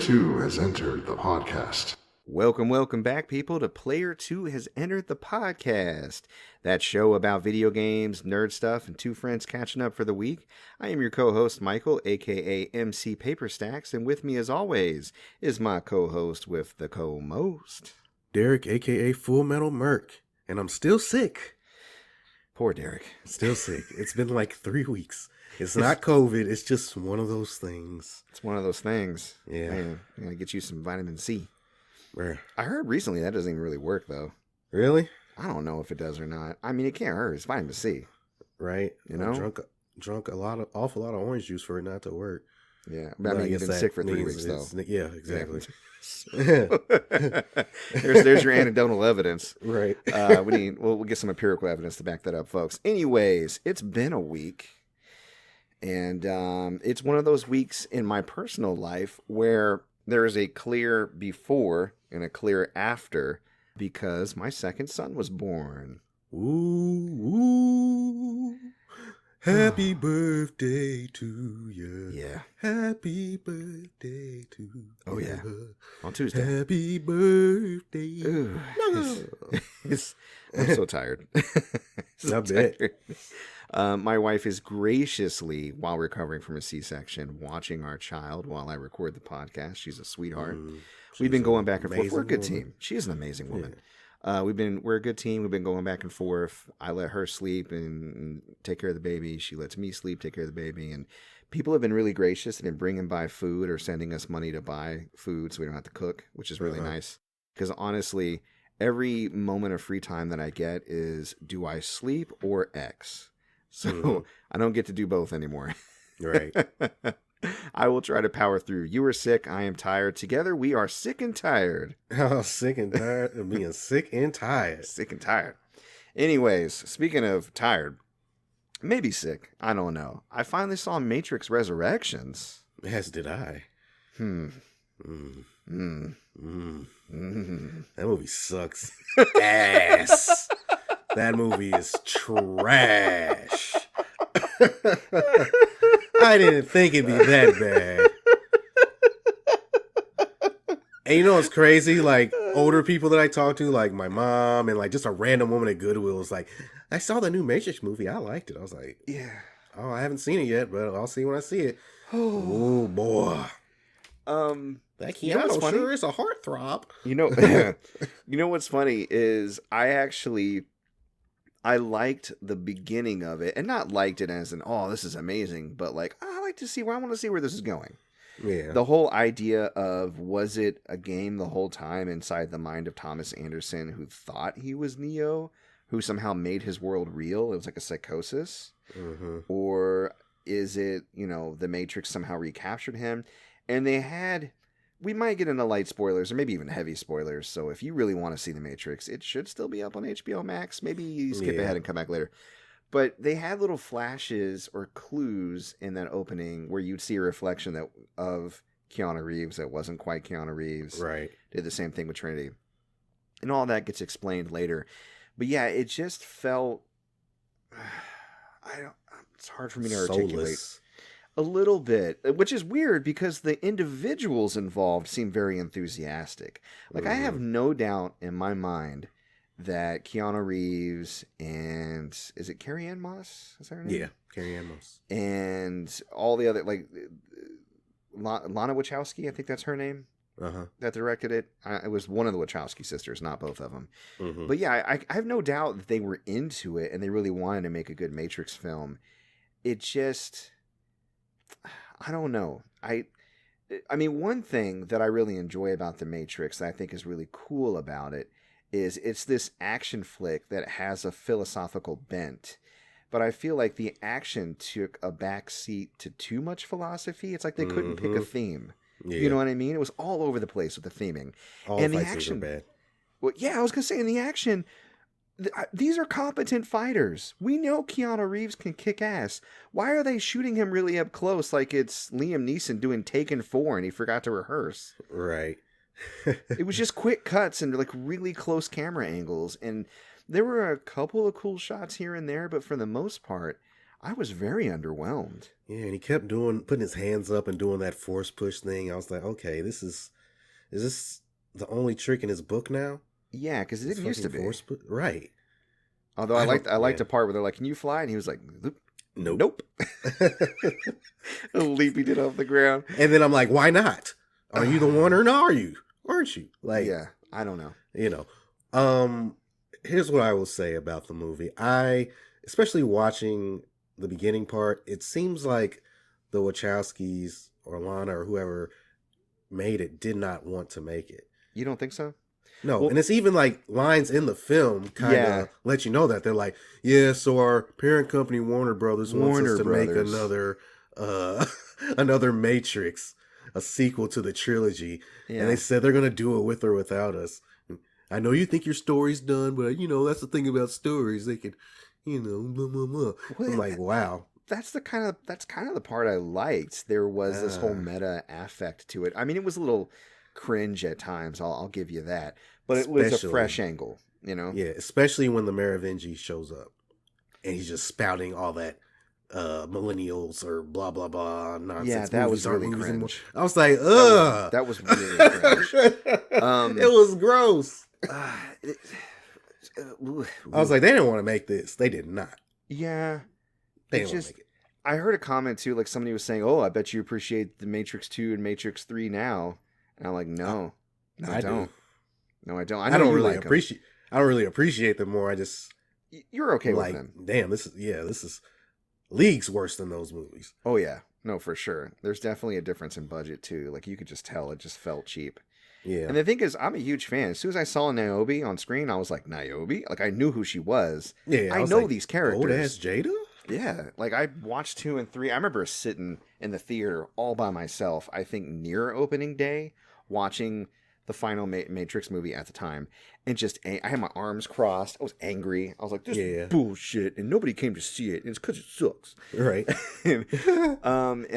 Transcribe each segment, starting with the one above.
2 has entered the podcast. Welcome back, people, to Player 2 has entered the podcast. That show about video games, nerd stuff, and two friends catching up for the week. I am your co-host, Michael, a.k.a. MC Paperstacks, and with me, as always, is my co-host with the co-most, Derek, a.k.a. Full Metal Merc, and I'm still sick. Poor Derek. Still sick. It's been like 3 weeks. It's not COVID. It's just one of those things. It's one of those things. Yeah. Man, I'm going to get you some vitamin C. Where? I heard recently that doesn't even really work, though. Really? I don't know if it does or not. I mean, it can't hurt. It's vitamin C. Right. You know? Drunk awful lot of orange juice for it not to work. Yeah. But I mean, you've been sick for 3 weeks, though. Yeah, exactly. there's your anecdotal evidence. Right. We'll get some empirical evidence to back that up, folks. Anyways, it's been a week. And it's one of those weeks in my personal life where there is a clear before and a clear after because my second son was born. Ooh. Happy birthday to you. Yeah. Happy birthday to you. Oh, yeah. On Tuesday. Happy birthday. Ooh, No. I'm so tired. I bet. My wife is graciously, while recovering from a C-section, watching our child while I record the podcast. She's a sweetheart. We've been going back and forth. We're a good team. She is an amazing woman. Yeah. We're a good team. We've been going back and forth. I let her sleep and take care of the baby. She lets me sleep, take care of the baby. And people have been really gracious and been bringing by food or sending us money to buy food so we don't have to cook, which is really nice. Because honestly, every moment of free time that I get is, do I sleep or X? So I don't get to do both anymore. Right. I will try to power through. You are sick. I am tired. Together, we are sick and tired. Oh, sick and tired of being sick and tired. Sick and tired. Anyways, speaking of tired, maybe sick. I don't know. I finally saw Matrix Resurrections. As did I. That movie sucks ass. That movie is trash. I didn't think it'd be that bad. And you know what's crazy? Like, older people that I talk to, like my mom and like just a random woman at Goodwill is like, I saw the new Matrix movie. I liked it. I was like, yeah. Oh, I haven't seen it yet, but I'll see when I see it. Oh, boy. That Keanu sure is a heartthrob. You know what's funny is I liked the beginning of it, and not liked it as an, oh, this is amazing, but like, I want to see where this is going. Yeah. The whole idea of, was it a game the whole time inside the mind of Thomas Anderson who thought he was Neo, who somehow made his world real? It was like a psychosis. Mm-hmm. Or is it, the Matrix somehow recaptured him? And we might get into light spoilers or maybe even heavy spoilers. So if you really want to see The Matrix, it should still be up on HBO Max. Maybe you skip ahead and come back later. But they had little flashes or clues in that opening where you'd see a reflection of Keanu Reeves that wasn't quite Keanu Reeves. Right. Did the same thing with Trinity. And all that gets explained later. But yeah, it just felt... it's hard for me to articulate. Soulless. A little bit, which is weird because the individuals involved seem very enthusiastic. Like, I have no doubt in my mind that Keanu Reeves and, is it Carrie-Anne Moss? Is that her name? Yeah, Carrie-Anne Moss. And all the other, like, Lana Wachowski, I think that's her name, that directed it. It was one of the Wachowski sisters, not both of them. Mm-hmm. But yeah, I have no doubt that they were into it and they really wanted to make a good Matrix film. It just... I don't know. I mean, one thing that I really enjoy about The Matrix that I think is really cool about it is it's this action flick that has a philosophical bent. But I feel like the action took a backseat to too much philosophy. It's like they couldn't pick a theme. Yeah. You know what I mean? It was all over the place with the theming. All and the action are bad. Well, yeah, I was going to say, in the action... These are competent fighters. We know Keanu Reeves can kick ass. Why are they shooting him really up close like it's Liam Neeson doing Taken 4 and he forgot to rehearse? Right. It was just quick cuts and like really close camera angles. And there were a couple of cool shots here and there, but for the most part, I was very underwhelmed. Yeah, and he kept putting his hands up and doing that force push thing. I was like, okay, is this the only trick in his book now? Yeah, because it didn't used to be. Right. Although I liked the part where they're like, "Can you fly?" And he was like, "Nope." A leap he did off the ground. And then I'm like, why not? Are you the one or aren't you? Like, yeah, I don't know. Here's what I will say about the movie. Especially watching the beginning part, it seems like the Wachowskis or Lana or whoever made it did not want to make it. You don't think so? No, well, and it's even like lines in the film kind of let you know that they're like, yeah, so our parent company Warner Brothers wants us to make another Matrix, a sequel to the trilogy, and they said they're gonna do it with or without us. I know you think your story's done, but that's the thing about stories; they can, blah blah blah. Well, I'm like, wow. That's kind of the part I liked. There was this whole meta affect to it. I mean, it was a little cringe at times. I'll give you that, but it was a fresh angle. Yeah, especially when the Merovingi shows up and he's just spouting all that millennials or blah blah blah nonsense. Yeah, that was really cringe. I was like, ugh, that was really cringe. It was gross. I was like, they didn't want to make this. They did not. Yeah. They didn't want to make it. I heard a comment too, like somebody was saying, "Oh, I bet you appreciate the Matrix 2 and Matrix 3 now." And I'm like, "No, I don't. No, I don't. I don't really appreciate. I don't really appreciate them more. I just you're okay with them. Damn, this is leagues worse than those movies. Oh yeah, no, for sure. There's definitely a difference in budget too. Like you could just tell it just felt cheap. Yeah. And the thing is, I'm a huge fan. As soon as I saw Niobe on screen, I was like, Niobe? Like I knew who she was. Yeah, I know these characters. Old ass Jada. Yeah, like I watched 2 and 3. I remember sitting in the theater all by myself. I think near opening day, watching the final Matrix movie at the time, and just I had my arms crossed. I was angry. I was like, "This is bullshit," and nobody came to see it. And it's because it sucks, right? and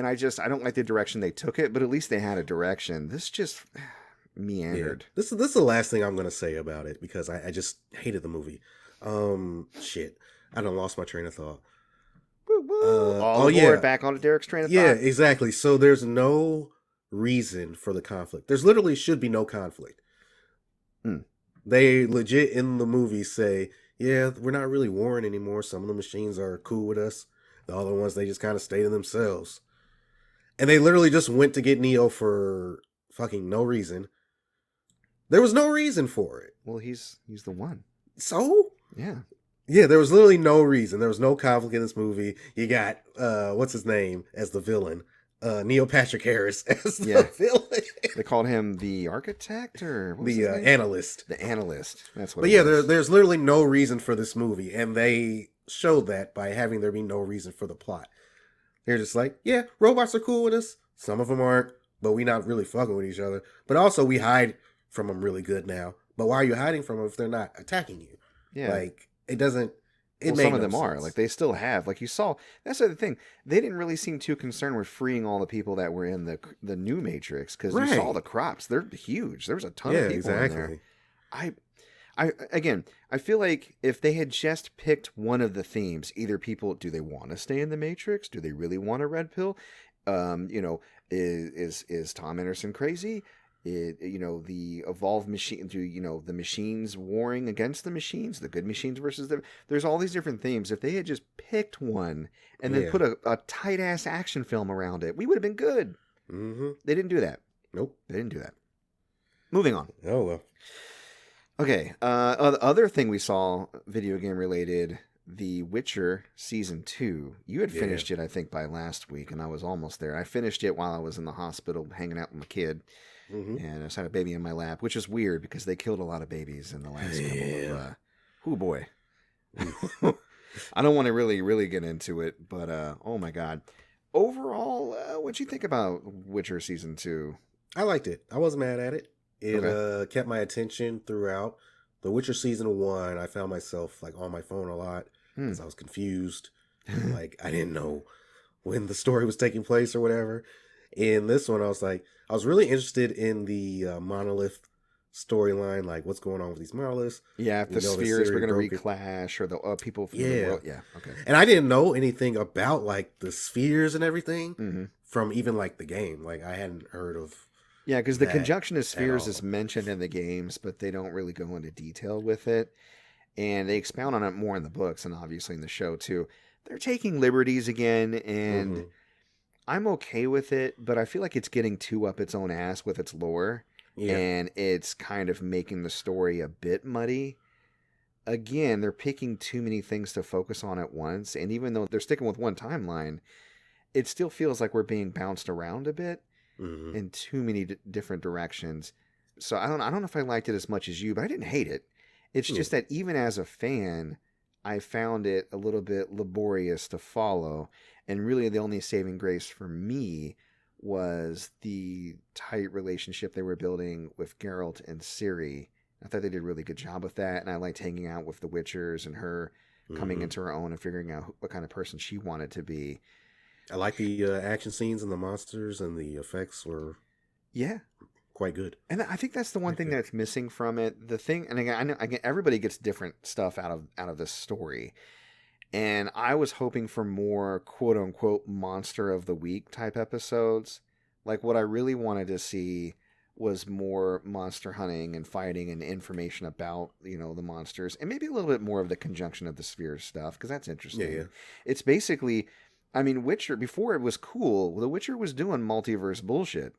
I don't like the direction they took it, but at least they had a direction. This just meandered. Yeah. This is the last thing I'm gonna say about it because I just hated the movie. Shit, I done lost my train of thought. All aboard, back on Derek's train of thought. Yeah, exactly. So there's no reason for the conflict. There's literally should be no conflict. They legit in the movie say, yeah, we're not really warring anymore. Some of the machines are cool with us. The other ones, they just kind of stay to themselves. And they literally just went to get Neo for fucking no reason. There was no reason for it. Well, he's the one. So? Yeah. Yeah, there was literally no reason. There was no conflict in this movie. You got, what's his name as the villain? Neil Patrick Harris as the villain. They called him the architect or the analyst. The analyst. That's what. But yeah, there's literally no reason for this movie, and they showed that by having there be no reason for the plot. They're just like, yeah, robots are cool with us. Some of them aren't, but we not really fucking with each other. But also, we hide from them really good now. But why are you hiding from them if they're not attacking you? Yeah, like it doesn't. Some of them are. Like, they still have. Like, you saw... That's the other thing. They didn't really seem too concerned with freeing all the people that were in the new Matrix, because you saw the crops. They're huge. There was a ton of people in there. I feel like if they had just picked one of the themes, either people... Do they want to stay in the Matrix? Do they really want a red pill? Is Tom Anderson crazy? The evolved machine, the machines warring against the machines, the good machines versus them. There's all these different themes. If they had just picked one and then put a tight ass action film around it, we would have been good. Mm-hmm. They didn't do that. Nope. They didn't do that. Moving on. Oh, well. Okay. Other thing we saw, video game related, The Witcher Season 2. You had finished it, I think, by last week, and I was almost there. I finished it while I was in the hospital hanging out with my kid. Mm-hmm. And I just had a baby in my lap, which is weird because they killed a lot of babies in the last couple of... oh, boy. I don't want to really get into it, but oh, my God. Overall, what'd you think about Witcher Season 2? I liked it. I wasn't mad at it. It kept my attention throughout. The Witcher Season 1, I found myself like on my phone a lot because I was confused. Like, I didn't know when the story was taking place or whatever. In this one, I was really interested in the monolith storyline, like what's going on with these monoliths. Yeah, if the spheres were going to reclash, or the people from the world. Yeah, okay. And I didn't know anything about like the spheres and everything from even like the game. Like I hadn't heard of. Yeah, because the conjunction of spheres is mentioned in the games, but they don't really go into detail with it. And they expound on it more in the books and obviously in the show too. They're taking liberties again, and I'm okay with it, but I feel like it's getting too up its own ass with its lore. Yeah. And it's kind of making the story a bit muddy. Again, they're picking too many things to focus on at once. And even though they're sticking with one timeline, it still feels like we're being bounced around a bit in too many different directions. So I don't know if I liked it as much as you, but I didn't hate it. It's just that even as a fan, I found it a little bit laborious to follow. And really the only saving grace for me was the tight relationship they were building with Geralt and Ciri. I thought they did a really good job with that, and I liked hanging out with the Witchers and her coming into her own and figuring out what kind of person she wanted to be. I like the action scenes and the monsters, and the effects were quite good. And I think that's the one thing that's missing from it. The thing, and again, I know everybody gets different stuff out of this story. And I was hoping for more quote-unquote monster of the week type episodes. Like what I really wanted to see was more monster hunting and fighting and information about, the monsters. And maybe a little bit more of the conjunction of the spheres stuff, because that's interesting. Yeah. It's basically, Witcher, before it was cool, The Witcher was doing multiverse bullshit.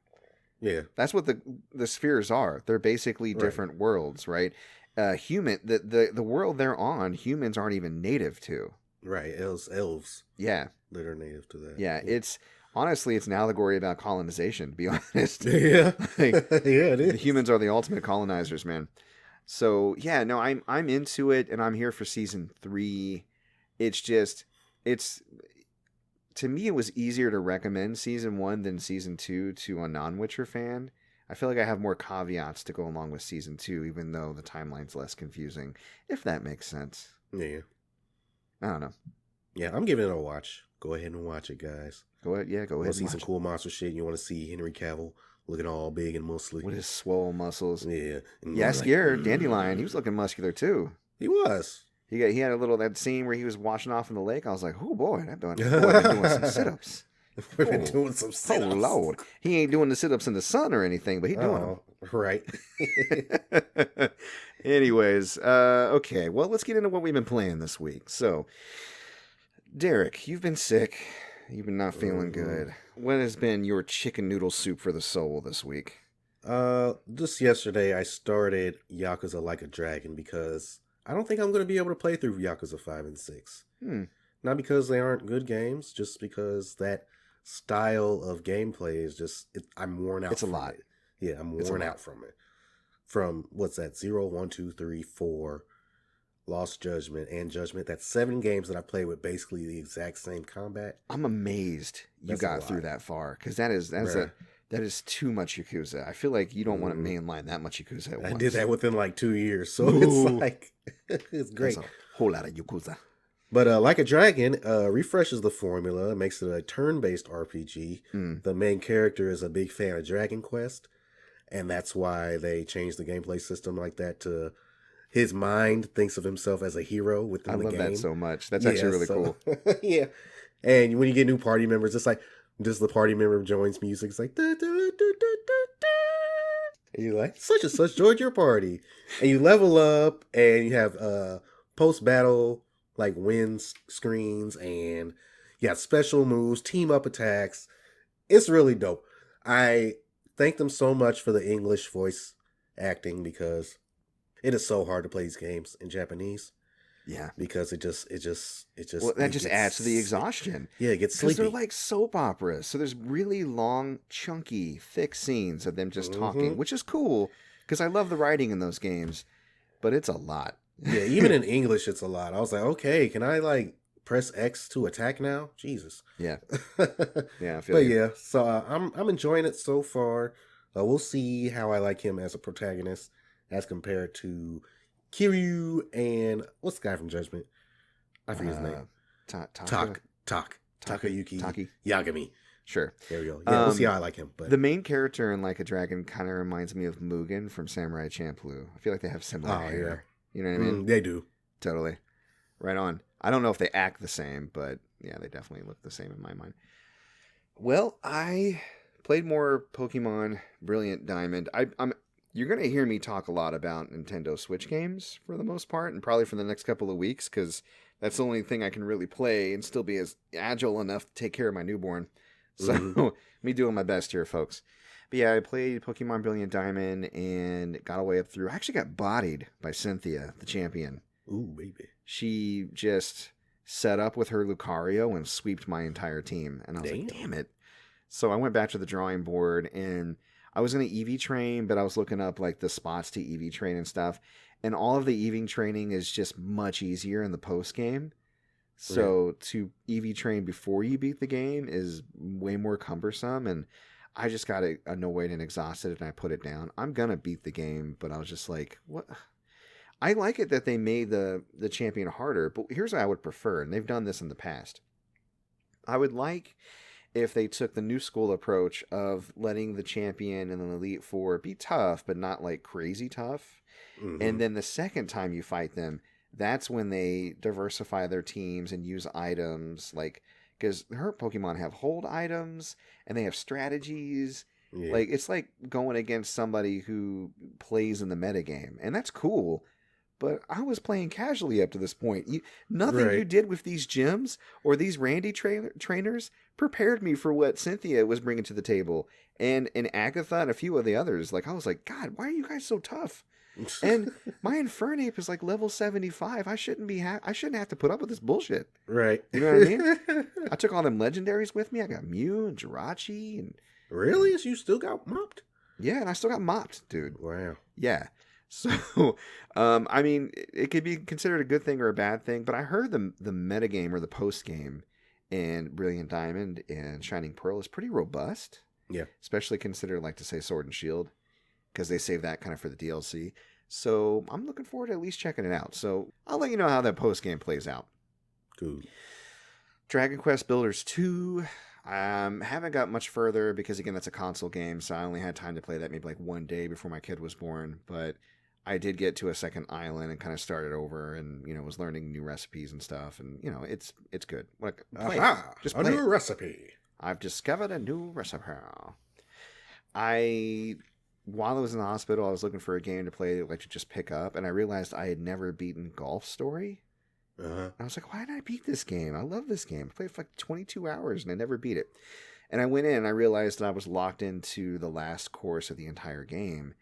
Yeah. That's what the spheres are. They're basically different worlds, right? The world they're on, humans aren't even native to. Right, elves. Yeah. That are native to that. Yeah, it's honestly, it's an allegory about colonization, to be honest. Yeah. Yeah, it is. The humans are the ultimate colonizers, man. So, yeah, no, I'm into it, and I'm here for season 3. To me, it was easier to recommend season 1 than season 2 to a non-Witcher fan. I feel like I have more caveats to go along with season 2, even though the timeline's less confusing, if that makes sense. Yeah. I don't know. Yeah, I'm giving it a watch. Go ahead and watch it, guys. Go ahead. Yeah, go ahead. See some cool monster shit. You want to see Henry Cavill looking all big and muscly with his swole muscles. Yeah. Yeah, scared. Dandelion. He was looking muscular too. He was. He had that scene where he was washing off in the lake. I was like, oh boy, I've been doing some sit-ups. We've been doing some sit-ups. Oh Lord, he ain't doing the sit-ups in the sun or anything, but he's doing them. Right. Anyways, okay. Well, let's get into what we've been playing this week. So, Derek, you've been sick. You've been not feeling good. What has been your chicken noodle soup for the soul this week? Just yesterday I started Yakuza Like a Dragon because I don't think I'm going to be able to play through Yakuza 5 and 6. Not because they aren't good games, just because that style of gameplay is just, I'm worn out. It's a lot. Yeah, I'm worn out from it. From, what's that, 0, 1, 2, 3, 4, Lost Judgment, and Judgment. That's 7 games that I play with basically the exact same combat. I'm amazed you got through that far, because that is too much Yakuza. I feel like you don't want to mainline that much Yakuza at once. I did that within like 2 years, so it's like, it's great. That's a whole lot of Yakuza. But Like a Dragon refreshes the formula, makes it a turn-based RPG. The main character is a big fan of Dragon Quest, and that's why they changed the gameplay system like that to his mind thinks of himself as a hero within the game. I love that so much. That's actually really cool. Yeah. And when you get new party members, it's like, just the party member joins music. It's like, da, da, da, da, da, da. And you're like, such and such joined your party. And you level up, and you have post-battle like wins screens, and you have special moves, team up attacks. It's really dope. I thank them so much for the English voice acting, because it is so hard to play these games in Japanese. Yeah, because it just well, that just adds to the exhaustion. Yeah, it gets sleepy. Because they're like soap operas, so there's really long, chunky, thick scenes of them just talking, which is cool because I love the writing in those games, but it's a lot. Yeah, even in English, it's a lot. I was like, okay, can I like press X to attack now? Jesus. Yeah. Yeah, I feel. But yeah, so I'm enjoying it so far. We'll see how I like him as a protagonist as compared to Kiryu and what's the guy from Judgment? I forget his name. Takayuki Yagami. Sure. There we go. Yeah, we'll see how I like him. But the main character in Like a Dragon kind of reminds me of Mugen from Samurai Champloo. I feel like they have similar hair. Yeah. You know what I mean? They do. Totally. Right on. I don't know if they act the same, but yeah, they definitely look the same in my mind. Well, I played more Pokemon Brilliant Diamond. You're going to hear me talk a lot about Nintendo Switch games for the most part, and probably for the next couple of weeks, because that's the only thing I can really play and still be as agile enough to take care of my newborn. So, me doing my best here, folks. But yeah, I played Pokemon Brilliant Diamond and got all the way up through. I actually got bodied by Cynthia, the champion. Ooh, baby. She just set up with her Lucario and sweeped my entire team. And I was like, damn it. So I went back to the drawing board, and I was going to EV train, but I was looking up like the spots to EV train and stuff. And all of the EV training is just much easier in the post game. So to EV train before you beat the game is way more cumbersome. And I just got annoyed and exhausted, and I put it down. I'm going to beat the game, but I was just like, what? I like it that they made the champion harder, but here's what I would prefer. And they've done this in the past. I would like if they took the new school approach of letting the champion and the Elite Four be tough, but not like crazy tough. Mm-hmm. And then the second time you fight them, that's when they diversify their teams and use items, like, because her Pokemon have hold items and they have strategies. Yeah. Like, it's like going against somebody who plays in the metagame, and that's cool. But I was playing casually up to this point. Nothing you did with these gyms or these Randy trainers prepared me for what Cynthia was bringing to the table, and Agatha and a few of the others. Like, I was like, God, why are you guys so tough? And my Infernape is like level 75. I shouldn't have to put up with this bullshit. Right. You know what I mean? I took all them legendaries with me. I got Mew and Jirachi and really? So you still got mopped? Yeah, and I still got mopped, dude. Wow. Yeah. So, I mean, it could be considered a good thing or a bad thing, but I heard the metagame or the post game in Brilliant Diamond and Shining Pearl is pretty robust. Yeah. Especially considered, like, to say Sword and Shield, because they save that kind of for the DLC. So I'm looking forward to at least checking it out. So I'll let you know how that post game plays out. Cool. Dragon Quest Builders 2. Haven't got much further because, again, that's a console game, so I only had time to play that maybe like one day before my kid was born. But I did get to a second island and kind of started over, and was learning new recipes and stuff, and it's good. Like, just play a new recipe. I've discovered a new recipe. While I was in the hospital, I was looking for a game to play, like, to just pick up, and I realized I had never beaten Golf Story. I was like, why didn't I beat this game? I love this game. I played for like 22 hours and I never beat it. And I went in and I realized that I was locked into the last course of the entire game,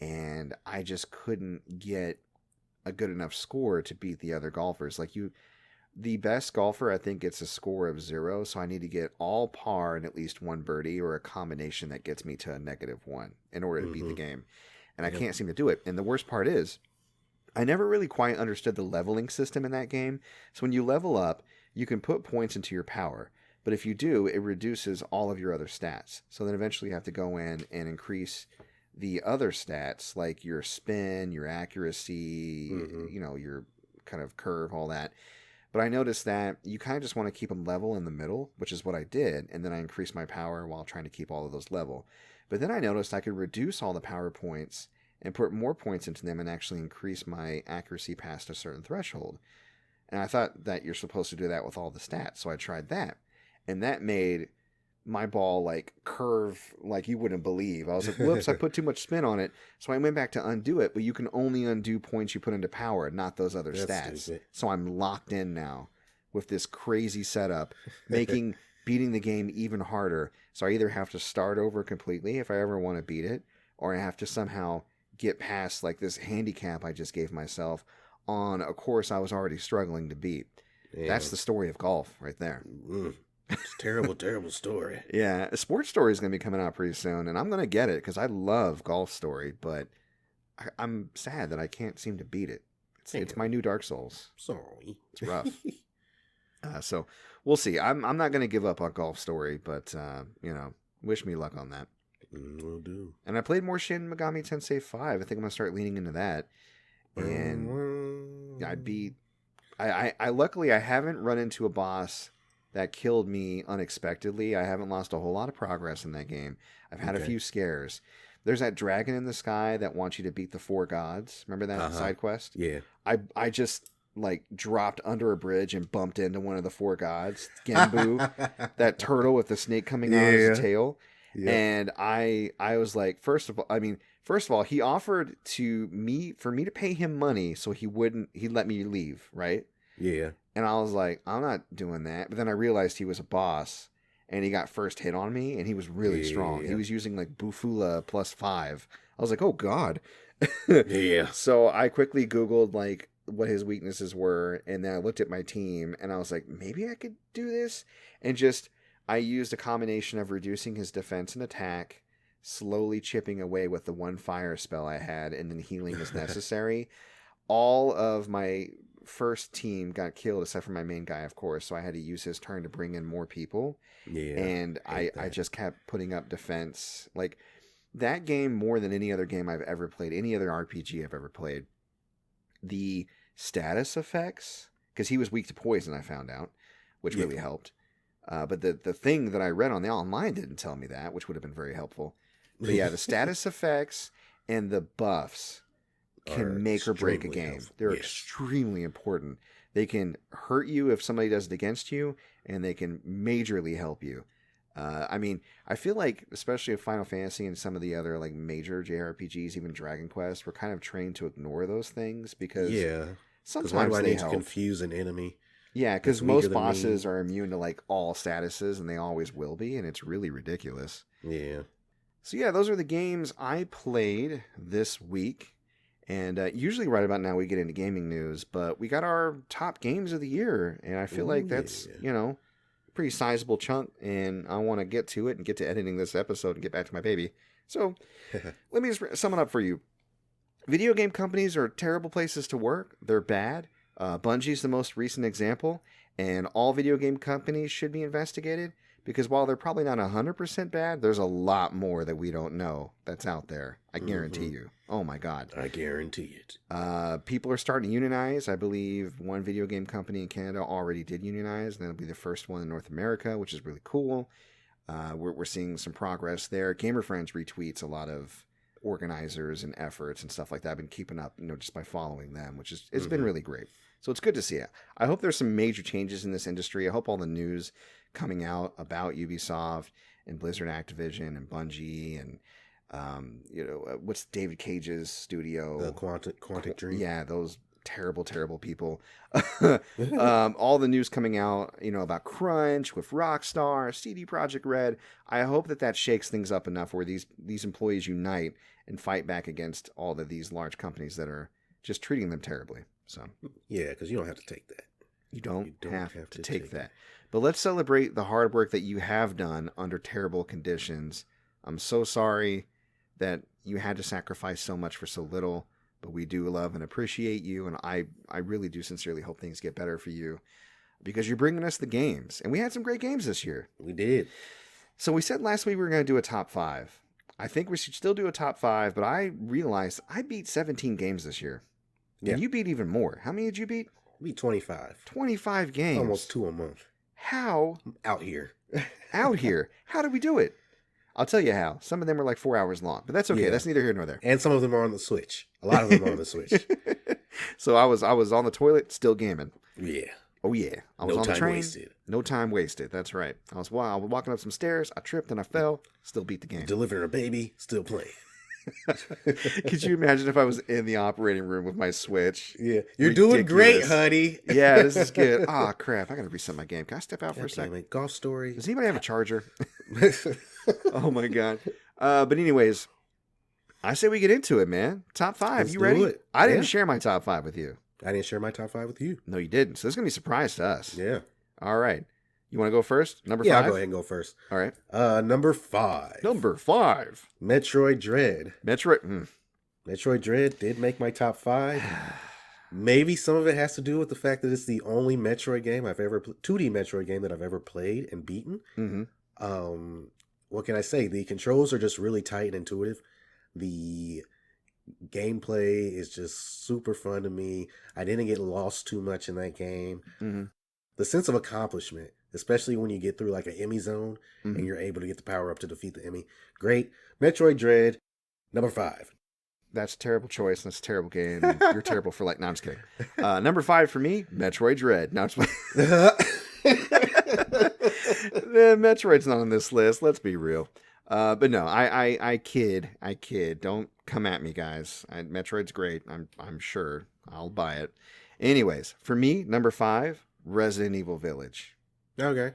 and I just couldn't get a good enough score to beat the other golfers. Like, the best golfer, I think, gets a score of 0, so I need to get all par and at least one birdie, or a combination that gets me to a -1 in order to beat the game. And I can't seem to do it. And the worst part is, I never really quite understood the leveling system in that game. So when you level up, you can put points into your power. But if you do, it reduces all of your other stats. So then eventually you have to go in and increase the other stats, like your spin, your accuracy, your kind of curve, all that. But I noticed that you kind of just want to keep them level in the middle, which is what I did. And then I increased my power while trying to keep all of those level. But then I noticed I could reduce all the power points and put more points into them and actually increase my accuracy past a certain threshold. And I thought that you're supposed to do that with all the stats. So I tried that. And that made my ball, like, curve like you wouldn't believe. I was like, whoops, I put too much spin on it. So I went back to undo it. But you can only undo points you put into power, not those other stats. Stupid. So I'm locked in now with this crazy setup, making beating the game even harder. So I either have to start over completely if I ever want to beat it, or I have to somehow get past, like, this handicap I just gave myself on a course I was already struggling to beat. Yeah. That's the story of golf right there. It's a terrible, terrible story. Yeah, a sports story is going to be coming out pretty soon, and I'm going to get it because I love Golf Story, but I'm sad that I can't seem to beat it. It's my new Dark Souls. Sorry. It's rough. So we'll see. I'm not going to give up on Golf Story, but, wish me luck on that. Will do. And I played more Shin Megami Tensei 5. I think I'm going to start leaning into that. And I luckily I haven't run into a boss that killed me unexpectedly. I haven't lost a whole lot of progress in that game. I've had a few scares. There's that dragon in the sky that wants you to beat the 4 gods. Remember that side quest? Yeah. I just like dropped under a bridge and bumped into one of the 4 gods, Genbu, that turtle with the snake coming out of his tail. Yeah. And I was like, first of all, he offered for me to pay him money so he'd let me leave, right? Yeah. And I was like, I'm not doing that. But then I realized he was a boss and he got first hit on me and he was really strong. He was using like Bufula +5. I was like, oh God. Yeah. So I quickly Googled like what his weaknesses were, and then I looked at my team and I was like, maybe I could do this. And I used a combination of reducing his defense and attack, slowly chipping away with the 1 fire spell I had, and then healing as necessary. All of my first team got killed except for my main guy, of course, so I had to use his turn to bring in more people. Yeah. And I just kept putting up defense. Like, that game, more than any other game I've ever played, any other RPG I've ever played, the status effects, because he was weak to poison, I found out, which really helped. But the thing that I read on the online didn't tell me that, which would have been very helpful. But yeah, the status effects and the buffs can make or break a game. They're extremely important. They can hurt you if somebody does it against you, and they can majorly help you. I feel like, especially with Final Fantasy and some of the other like major JRPGs, even Dragon Quest, we're kind of trained to ignore those things because sometimes why do I need help. To confuse an enemy? Yeah, because most bosses are immune to like all statuses, and they always will be, and it's really ridiculous. Yeah. So yeah, those are the games I played this week, and usually right about now we get into gaming news, but we got our top games of the year, and I feel like that's pretty sizable chunk, and I want to get to it and get to editing this episode and get back to my baby. So let me just sum it up for you. Video game companies are terrible places to work. They're bad. Bungie's the most recent example, and all video game companies should be investigated because while they're probably not 100% bad, there's a lot more that we don't know that's out there. I guarantee you. Oh my God. I guarantee it. People are starting to unionize. I believe one video game company in Canada already did unionize, and that'll be the first one in North America, which is really cool. We're seeing some progress there. Gamer Friends retweets a lot of organizers and efforts and stuff like that. I've been keeping up, just by following them, which is it's been really great. So it's good to see it. I hope there's some major changes in this industry. I hope all the news coming out about Ubisoft and Blizzard Activision and Bungie and what's David Cage's studio? The Quantic Dream. Yeah, those terrible people. All the news coming out, about Crunch with Rockstar, CD Projekt Red. I hope that shakes things up enough where these employees unite and fight back against all of these large companies that are just treating them terribly. So yeah, because you don't have to take that. You don't have to take that. But let's celebrate the hard work that you have done under terrible conditions. I'm so sorry that you had to sacrifice so much for so little, but we do love and appreciate you, and I really do sincerely hope things get better for you because you're bringing us the games. And we had some great games this year. We did. So we said last week we were going to do a top 5. I think we should still do a top 5, but I realized I beat 17 games this year. Yeah. And you beat even more. How many did you beat? I beat 25. 25 games. Almost 2 a month. How? Out here. Out here. How did we do it? I'll tell you how. Some of them were like 4 hours long, but that's okay. Yeah. That's neither here nor there. And some of them are on the Switch. A lot of them are on the Switch. So I was on the toilet, still gaming. Yeah. Oh yeah. I was on the train. Wasted. No time wasted. That's right. I was walking up some stairs. I tripped and I fell. Still beat the game. Delivering a baby. Still playing. Could you imagine if I was in the operating room with my Switch? Yeah. You're doing great, honey. Yeah, this is good. Ah, crap. I got to reset my game. Can I step out for a second? Golf Story. Does anybody have a charger? Oh, my God. But anyways, I say we get into it, man. Top 5. You ready? I didn't share my top 5 with you. I didn't share my top 5 with you. No, you didn't. So this is going to be a surprise to us. Yeah. All right. You want to go first? Number 5? Yeah, I'll go ahead and go first. All right. Number 5. Number 5. Metroid Dread. Metroid Dread did make my top 5. Maybe some of it has to do with the fact that it's the only Metroid game 2D Metroid game that I've ever played and beaten. Mm-hmm. What can I say? The controls are just really tight and intuitive. The gameplay is just super fun to me. I didn't get lost too much in that game. Mm-hmm. The sense of accomplishment especially when you get through like an Emmy zone and you're able to get the power up to defeat the Emmy. Great. Metroid Dread, number 5. That's a terrible choice. That's a terrible game. And you're terrible for like. No, I'm just kidding. Number 5 for me, Metroid Dread. No, I'm just Metroid's not on this list. Let's be real. But no, I kid. Don't come at me, guys. Metroid's great. I'm sure I'll buy it. Anyways, for me, number 5, Resident Evil Village. Okay.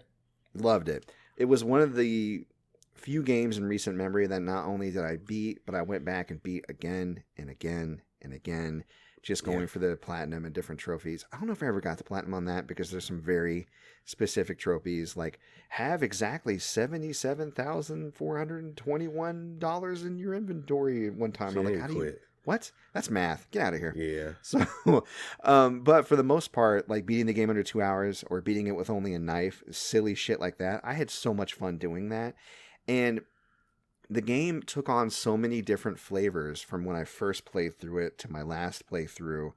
Loved it. It was one of the few games in recent memory that not only did I beat, but I went back and beat again and again and again, just going for the platinum and different trophies. I don't know if I ever got the platinum on that because there's some very specific trophies, like have exactly $77,421 in your inventory at one time. I'm like, how do you... What? That's math. Get out of here. Yeah. So, but for the most part, like beating the game under 2 hours or beating it with only a knife, silly shit like that, I had so much fun doing that. And the game took on so many different flavors from when I first played through it to my last playthrough,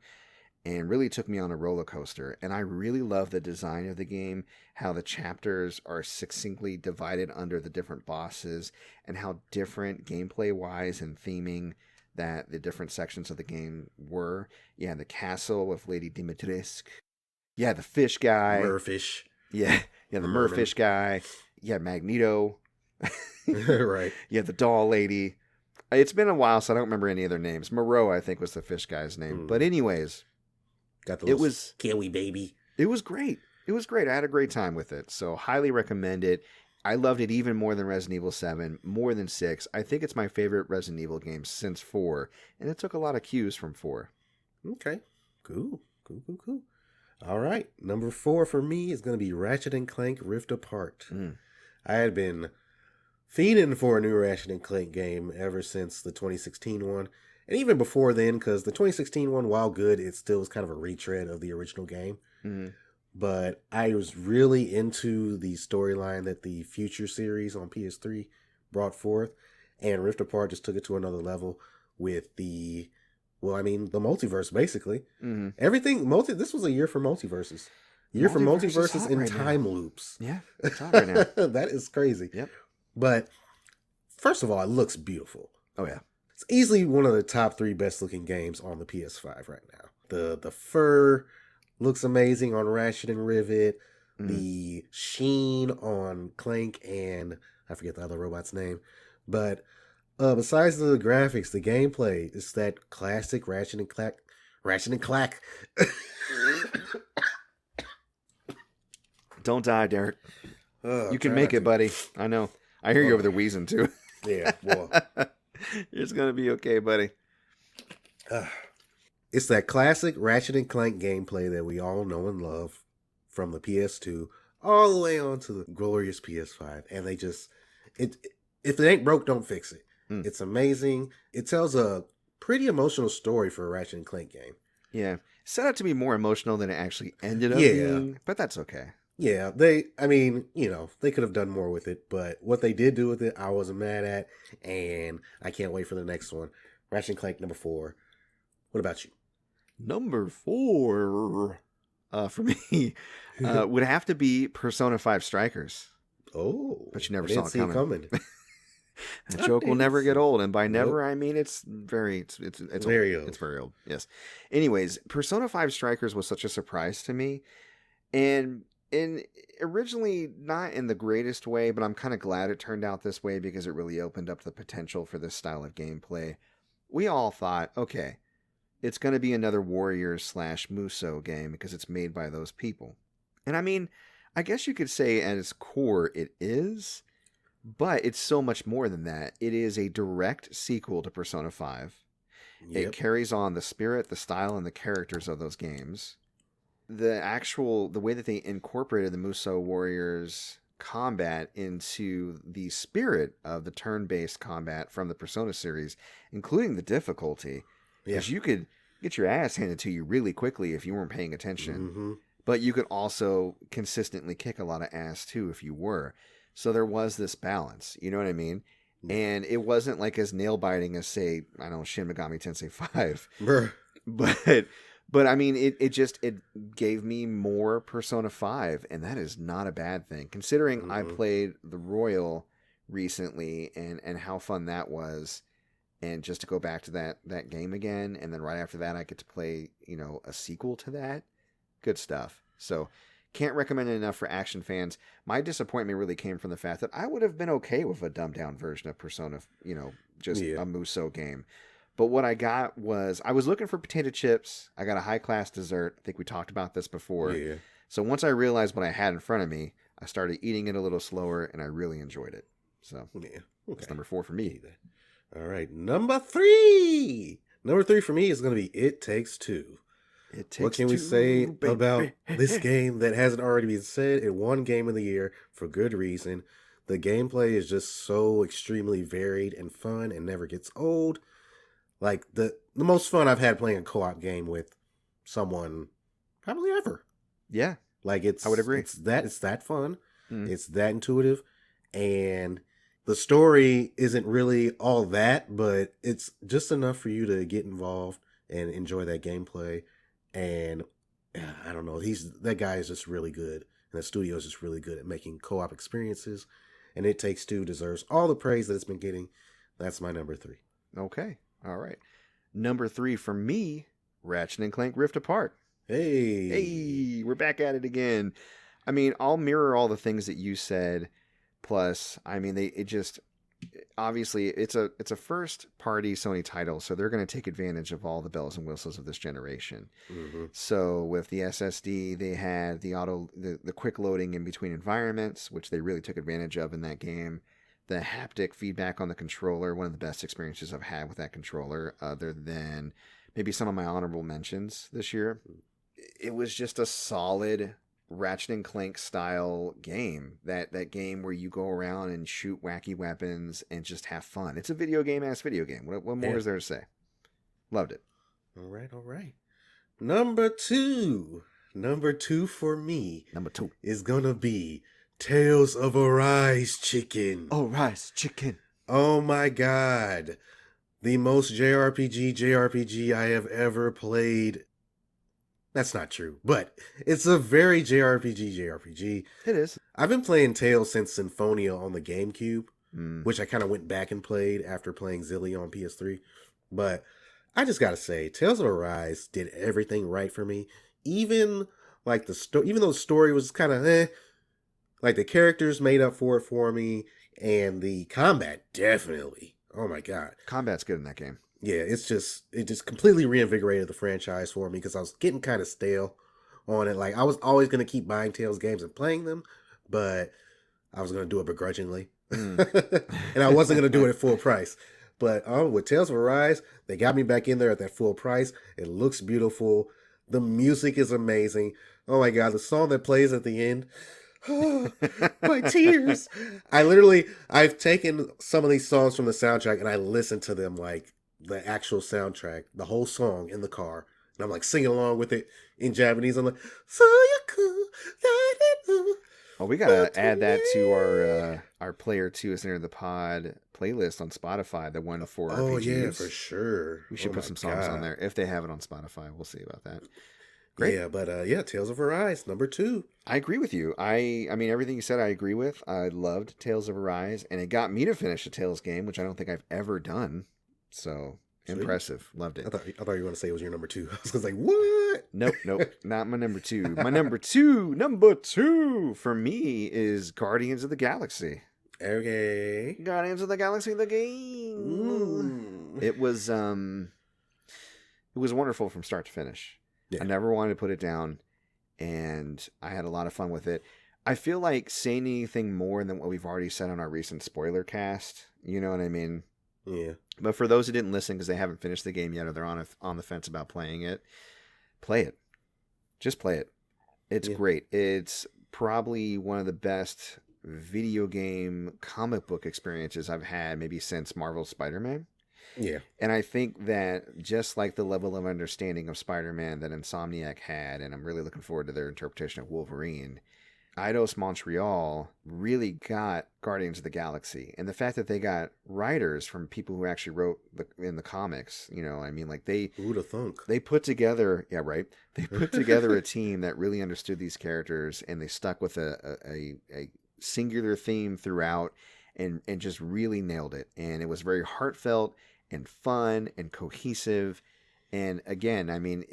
and really took me on a roller coaster. And I really love the design of the game, how the chapters are succinctly divided under the different bosses, and how different gameplay-wise and theming that the different sections of the game were. Yeah, the castle with Lady Dimitrescu. Yeah, the fish guy. Merfish. Yeah, the Merfish guy. Yeah, Magneto. Right. Yeah, the doll lady. It's been a while, so I don't remember any of their names. Moreau, I think, was the fish guy's name. But anyways, got the little Kiwi baby. It was great. It was great. I had a great time with it. So highly recommend it. I loved it even more than Resident Evil 7, more than 6. I think it's my favorite Resident Evil game since 4, and it took a lot of cues from 4. Okay. Cool. All right. Number 4 for me is going to be Ratchet and Clank Rift Apart. I had been fiending for a new Ratchet and Clank game ever since the 2016 one. And even before then, because the 2016 one, while good, it still was kind of a retread of the original game. But I was really into the storyline that the Future series on PS3 brought forth. And Rift Apart just took it to another level with the multiverse, basically. Everything, this was a year for multiverses. For multiverses and time loops. Yeah, it's hot right now. That is crazy. Yep. But first of all, it looks beautiful. Oh, yeah. It's easily one of the top 3 best looking games on the PS5 right now. The fur looks amazing on Ratchet and Rivet. The sheen on Clank and I forget the other robot's name. But besides the graphics, the gameplay is that classic Ratchet and Clank. Don't die, Derek. You can make it, buddy. I know. I hear you over there wheezing, too. Yeah, well. It's going to be okay, buddy. It's that classic Ratchet and Clank gameplay that we all know and love from the PS2 all the way on to the glorious PS5. And they just... if it ain't broke, don't fix it. It's amazing. It tells a pretty emotional story for a Ratchet and Clank game. Yeah. Set out to be more emotional than it actually ended up being, but that's okay. Yeah, they could have done more with it, but what they did do with it, I wasn't mad at, and I can't wait for the next one. Ratchet and Clank number 4. What about you? Number 4, for me, would have to be Persona 5 Strikers. Oh, but you never saw it coming. That joke will never get old, and by never I mean it's very old. It's very old. Yes. Anyways, Persona 5 Strikers was such a surprise to me, and originally not in the greatest way, but I'm kind of glad it turned out this way because it really opened up the potential for this style of gameplay. We all thought, okay, it's going to be another Warriors/Musou game because it's made by those people. And I mean, I guess you could say at its core it is, but it's so much more than that. It is a direct sequel to Persona 5. Yep. It carries on the spirit, the style, and the characters of those games. The way that they incorporated the Musou Warriors combat into the spirit of the turn-based combat from the Persona series, including the difficulty, because you could get your ass handed to you really quickly if you weren't paying attention, but you could also consistently kick a lot of ass too if you were. So there was this balance, you know what I mean? And it wasn't like as nail-biting as, say, I don't know, Shin Megami Tensei 5. But I mean, it gave me more Persona 5, and that is not a bad thing, considering I played the Royal recently and how fun that was. And just to go back to that game again, and then right after that, I get to play, a sequel to that. Good stuff. So, can't recommend it enough for action fans. My disappointment really came from the fact that I would have been okay with a dumbed down version of Persona, just a Musou game. But what I got was, I was looking for potato chips. I got a high class dessert. I think we talked about this before. Yeah. So once I realized what I had in front of me, I started eating it a little slower, and I really enjoyed it. So that's number 4 for me. All right, number 3. Number 3 for me is going to be It Takes Two. What can we say about this game that hasn't already been said? It won Game of the Year for good reason. The gameplay is just so extremely varied and fun and never gets old. Like, the most fun I've had playing a co-op game with someone probably ever. Yeah. Like, I would agree. It's that fun. It's that intuitive. And the story isn't really all that, but it's just enough for you to get involved and enjoy that gameplay. And I don't know, that guy is just really good. And the studio is just really good at making co-op experiences. And It Takes Two deserves all the praise that it's been getting. That's my number 3. Okay. All right. Number 3 for me, Ratchet and Clank Rift Apart. Hey, we're back at it again. I mean, I'll mirror all the things that you said. Plus, I mean, obviously it's a first party Sony title, so they're going to take advantage of all the bells and whistles of this generation. So with the SSD, they had the quick loading in between environments, which they really took advantage of in that game. The haptic feedback on the controller, one of the best experiences I've had with that controller, other than maybe some of my honorable mentions this year. It was just a solid Ratchet and Clank style game. That game where you go around and shoot wacky weapons and just have fun. It's a video game. What more is there to say? Loved it. All right. Number 2 for me. Number 2 is gonna be Tales of Arise Chicken. Oh my god. The most JRPG I have ever played. That's not true, but it's a very JRPG. It is. I've been playing Tales since Symphonia on the GameCube, which I kind of went back and played after playing Zillia on PS3. But I just gotta say, Tales of Arise did everything right for me. Even like even though the story was kind of like the characters made up for it for me, and the combat definitely. Oh my god, combat's good in that game. Yeah, it just completely reinvigorated the franchise for me because I was getting kind of stale on it. Like, I was always going to keep buying Tales games and playing them, but I was going to do it begrudgingly. And I wasn't going to do it at full price. But with Tales of Arise, they got me back in there at that full price. It looks beautiful. The music is amazing. Oh my god, the song that plays at the end. Oh, my tears. I've taken some of these songs from the soundtrack and I listened to them like the actual soundtrack, the whole song in the car. And I'm like singing along with it in Japanese. I'm like, well, we gotta add that to our Player 2 is Enter the Pod playlist on Spotify, the one for RPGs. Oh yeah, for sure. We should put some songs on there if they have it on Spotify. We'll see about that. Great. Yeah, but Tales of Arise, number 2. I agree with you. I mean, everything you said I agree with. I loved Tales of Arise, and it got me to finish a Tales game, which I don't think I've ever done. So, sweet. Impressive. Loved it. I thought you were going to say it was your number 2. I was like, what? Nope, not my number 2. My number two for me is Guardians of the Galaxy. Okay. Guardians of the Galaxy, the game. It was wonderful from start to finish. Yeah. I never wanted to put it down, and I had a lot of fun with it. I feel like saying anything more than what we've already said on our recent spoiler cast. You know what I mean? Yeah. But for those who didn't listen because they haven't finished the game yet or they're on the fence about playing it, play it. Just play it. It's great. It's probably one of the best video game comic book experiences I've had maybe since Marvel's Spider-Man. Yeah. And I think that just like the level of understanding of Spider-Man that Insomniac had, and I'm really looking forward to their interpretation of Wolverine, Eidos Montreal really got Guardians of the Galaxy, and the fact that they got writers from people who actually wrote in the comics, I mean, like who'd have thunk? They put together, yeah, right. They put together a team that really understood these characters, and they stuck with a singular theme throughout, and just really nailed it. And it was very heartfelt and fun and cohesive. And again, I mean,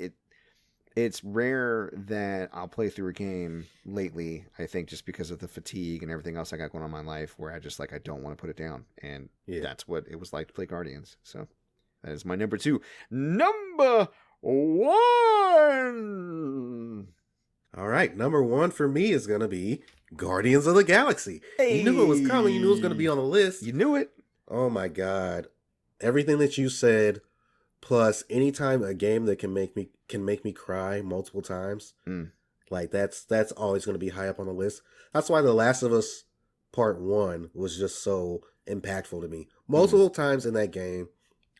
it's rare that I'll play through a game lately, I think, just because of the fatigue and everything else I got going on in my life, where I just, I don't want to put it down. And that's what it was like to play Guardians. So that is my number 2. Number 1! All right, number 1 for me is going to be Guardians of the Galaxy. Hey. You knew it was coming. You knew it was going to be on the list. You knew it. Oh, my God. Everything that you said, plus anytime a game that can make me cry multiple times, that's always going to be high up on the list. That's why The Last of Us Part 1 was just so impactful to me. Multiple times in that game,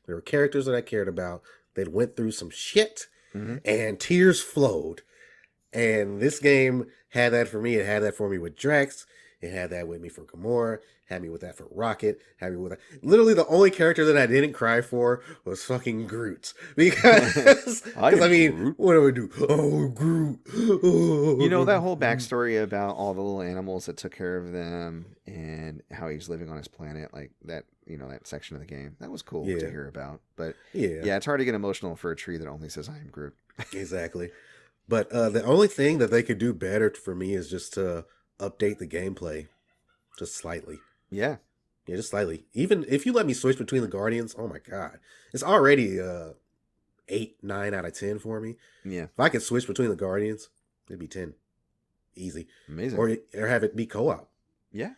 there were characters that I cared about that went through some shit, and tears flowed. And this game had that for me. It had that for me with Drax. It had that with me for Gamora. Had me with that for Rocket. Had me with that. Literally, the only character that I didn't cry for was fucking Groot. Because, I mean, Groot. What do I do? Oh, Groot. Oh, that whole backstory about all the little animals that took care of them and how he's living on his planet, like that, that section of the game. That was cool to hear about. But yeah, it's hard to get emotional for a tree that only says, I am Groot. Exactly. But the only thing that they could do better for me is just to update the gameplay just slightly. Yeah, just slightly. Even if you let me switch between the Guardians, oh my God, it's already 8, 9 out of 10 for me. Yeah, if I could switch between the Guardians, it'd be 10, easy. Amazing. Or have it be co-op. Yeah,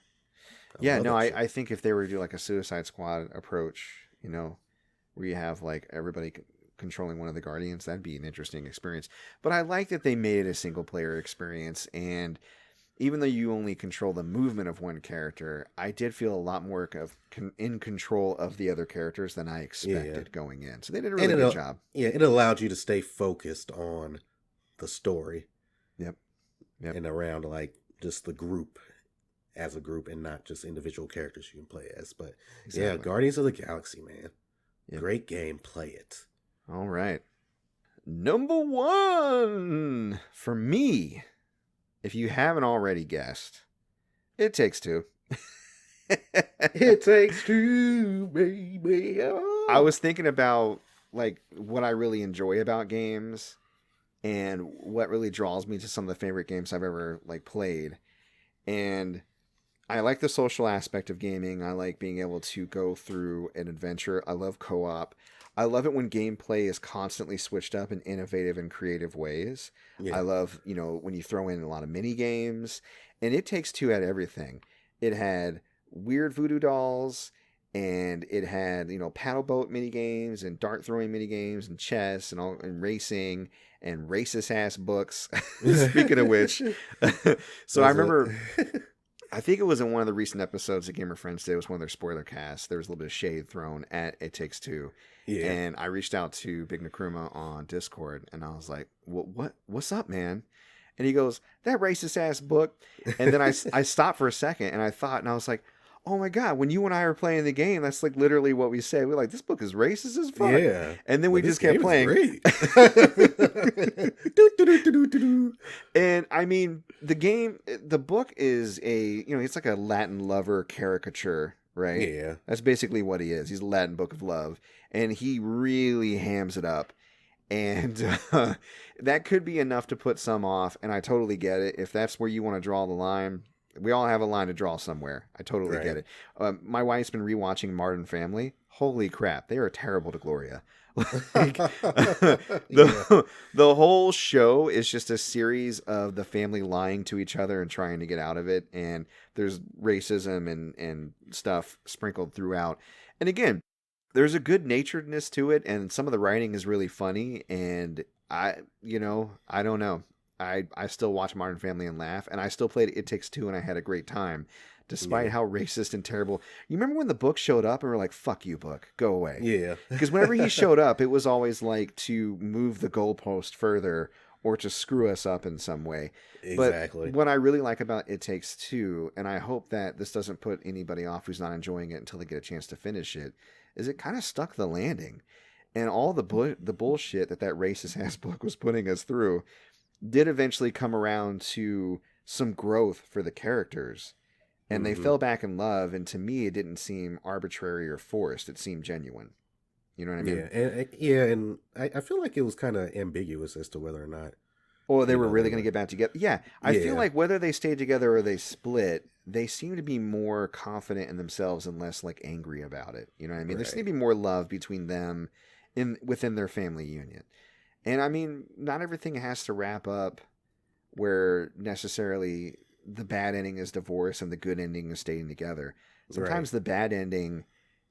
I think if they were to do like a Suicide Squad approach, where you have like everybody controlling one of the Guardians, that'd be an interesting experience. But I like that they made it a single player experience, and even though you only control the movement of one character, I did feel a lot more in control of the other characters than I expected going in. So they did a really good job. Yeah, it allowed you to stay focused on the story. Yep. And around like just the group as a group and not just individual characters you can play as. But yeah, Guardians of the Galaxy, man. Yep. Great game. Play it. All right. Number 1 for me, if you haven't already guessed, It Takes Two. It takes two, baby. Oh. I was thinking about like what I really enjoy about games and what really draws me to some of the favorite games I've ever like played. And I like the social aspect of gaming. I like being able to go through an adventure. I love co-op. I love it when gameplay is constantly switched up in innovative and creative ways. Yeah. I love, when you throw in a lot of mini games. And It Takes Two had everything. It had weird voodoo dolls, and it had, paddle boat mini games and dart throwing mini games and chess and racing and racist ass books. Speaking of which, so I remember. I think it was in one of the recent episodes that Gamer Friends did. It was one of their spoiler casts. There was a little bit of shade thrown at It Takes Two. Yeah. And I reached out to Big Nkrumah on Discord, and I was like, what's up, man? And he goes, that racist ass book. And then I stopped for a second, and I thought, and I was like, oh my God, when you and I were playing the game, that's like literally what we said. We're like, this book is racist as fuck. Yeah. And then we just kept playing. And I mean, the book is it's like a Latin lover caricature, right? Yeah. That's basically what he is. He's a Latin book of love. And he really hams it up. And that could be enough to put some off. And I totally get it. If that's where you want to draw the line, we all have a line to draw somewhere. I totally get it. My wife's been rewatching Modern Family. Holy crap. They are terrible to Gloria. The whole show is just a series of the family lying to each other and trying to get out of it. And there's racism and stuff sprinkled throughout. And again, there's a good naturedness to it. And some of the writing is really funny. And I don't know. I still watch Modern Family and laugh, and I still played It Takes Two, and I had a great time, despite how racist and terrible. You remember when the book showed up, and we're like, fuck you, book, go away. Yeah. Because whenever he showed up, it was always like to move the goalpost further, or to screw us up in some way. Exactly. But what I really like about It Takes Two, and I hope that this doesn't put anybody off who's not enjoying it until they get a chance to finish it, is it kind of stuck the landing. And all the bullshit that racist ass book was putting us through did eventually come around to some growth for the characters. And they fell back in love, and to me, it didn't seem arbitrary or forced. It seemed genuine. You know what I mean? Yeah, and I feel like it was kind of ambiguous as to whether or not. Or they were really going to get back together. Yeah, I feel like whether they stayed together or they split, they seem to be more confident in themselves and less like angry about it. You know what I mean? There seems to be more love between them within their family union. And I mean, not everything has to wrap up where necessarily the bad ending is divorce and the good ending is staying together. Sometimes the bad ending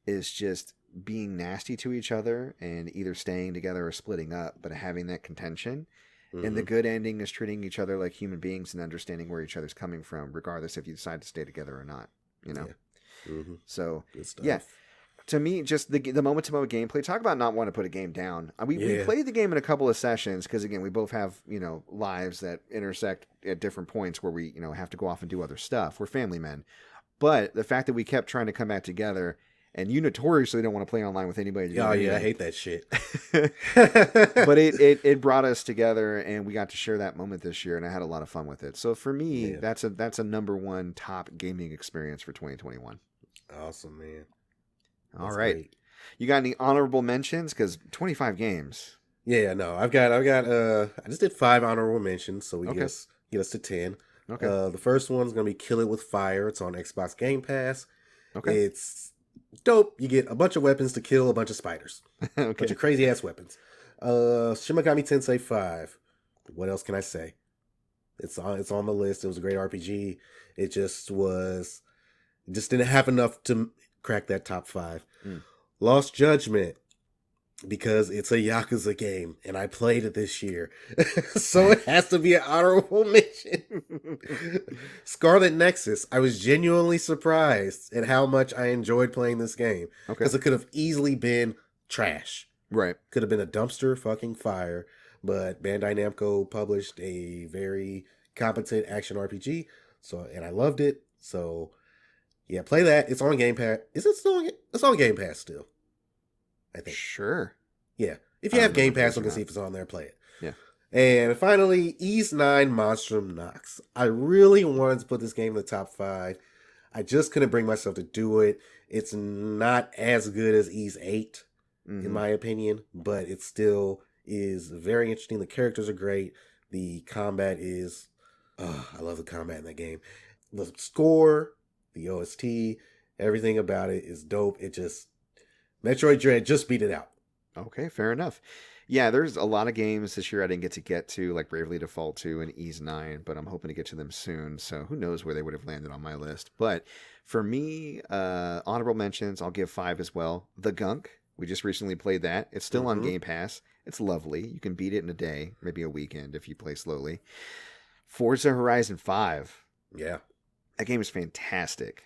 is just being nasty to each other and either staying together or splitting up, but having that contention. And the good ending is treating each other like human beings and understanding where each other's coming from, regardless if you decide to stay together or not, you know? Yeah. So, yeah, to me, just the moment-to-moment gameplay, talk about not wanting to put a game down. We played the game in a couple of sessions because, again, we both have, you know, lives that intersect at different points where we, you know, have to go off and do other stuff. We're family men. But the fact that we kept trying to come back together, and you notoriously don't want to play online with anybody. Oh, yeah, I hate that shit. But it brought us together, and we got to share that moment this year, and I had a lot of fun with it. So for me, that's a number one top gaming experience for 2021. Awesome, man. All right. Great. You got any honorable mentions? Because 25 games. Yeah, no, I've got, I just did 5 honorable mentions, so we get us to 10. Okay. The first one's going to be Kill It With Fire. It's on Xbox Game Pass. Okay. It's dope. You get a bunch of weapons to kill a bunch of spiders. A bunch of crazy ass weapons. Shin Megami Tensei 5. What else can I say? It's on the list. It was a great RPG. It just didn't have enough to crack that top 5. Lost Judgment, because it's a Yakuza game and I played it this year. So it has to be an honorable mention. Scarlet Nexus. I was genuinely surprised at how much I enjoyed playing this game. Because it could have easily been trash. Right. Could have been a dumpster fucking fire. But Bandai Namco published a very competent action RPG. And I loved it. So yeah, play that. It's on Game Pass. Is it still on? It's on Game Pass still, I think. Sure. Yeah. If you have Game Pass, look and see if it's on there. Play it. Yeah. And finally, Ys 9 Monstrum Nox. I really wanted to put this game in the top 5. I just couldn't bring myself to do it. It's not as good as Ys 8, in my opinion, but it still is very interesting. The characters are great. The combat is... I love the combat in that game. The score... The OST, everything about it is dope. It just... Metroid Dread just beat it out. Okay, fair enough. Yeah, there's a lot of games this year I didn't get to, like Bravely Default 2 and Ys 9, but I'm hoping to get to them soon, so who knows where they would have landed on my list. But for me, honorable mentions, I'll give 5 as well. The Gunk, we just recently played that. It's still on Game Pass. It's lovely. You can beat it in a day, maybe a weekend if you play slowly. Forza Horizon 5. Yeah. That game is fantastic.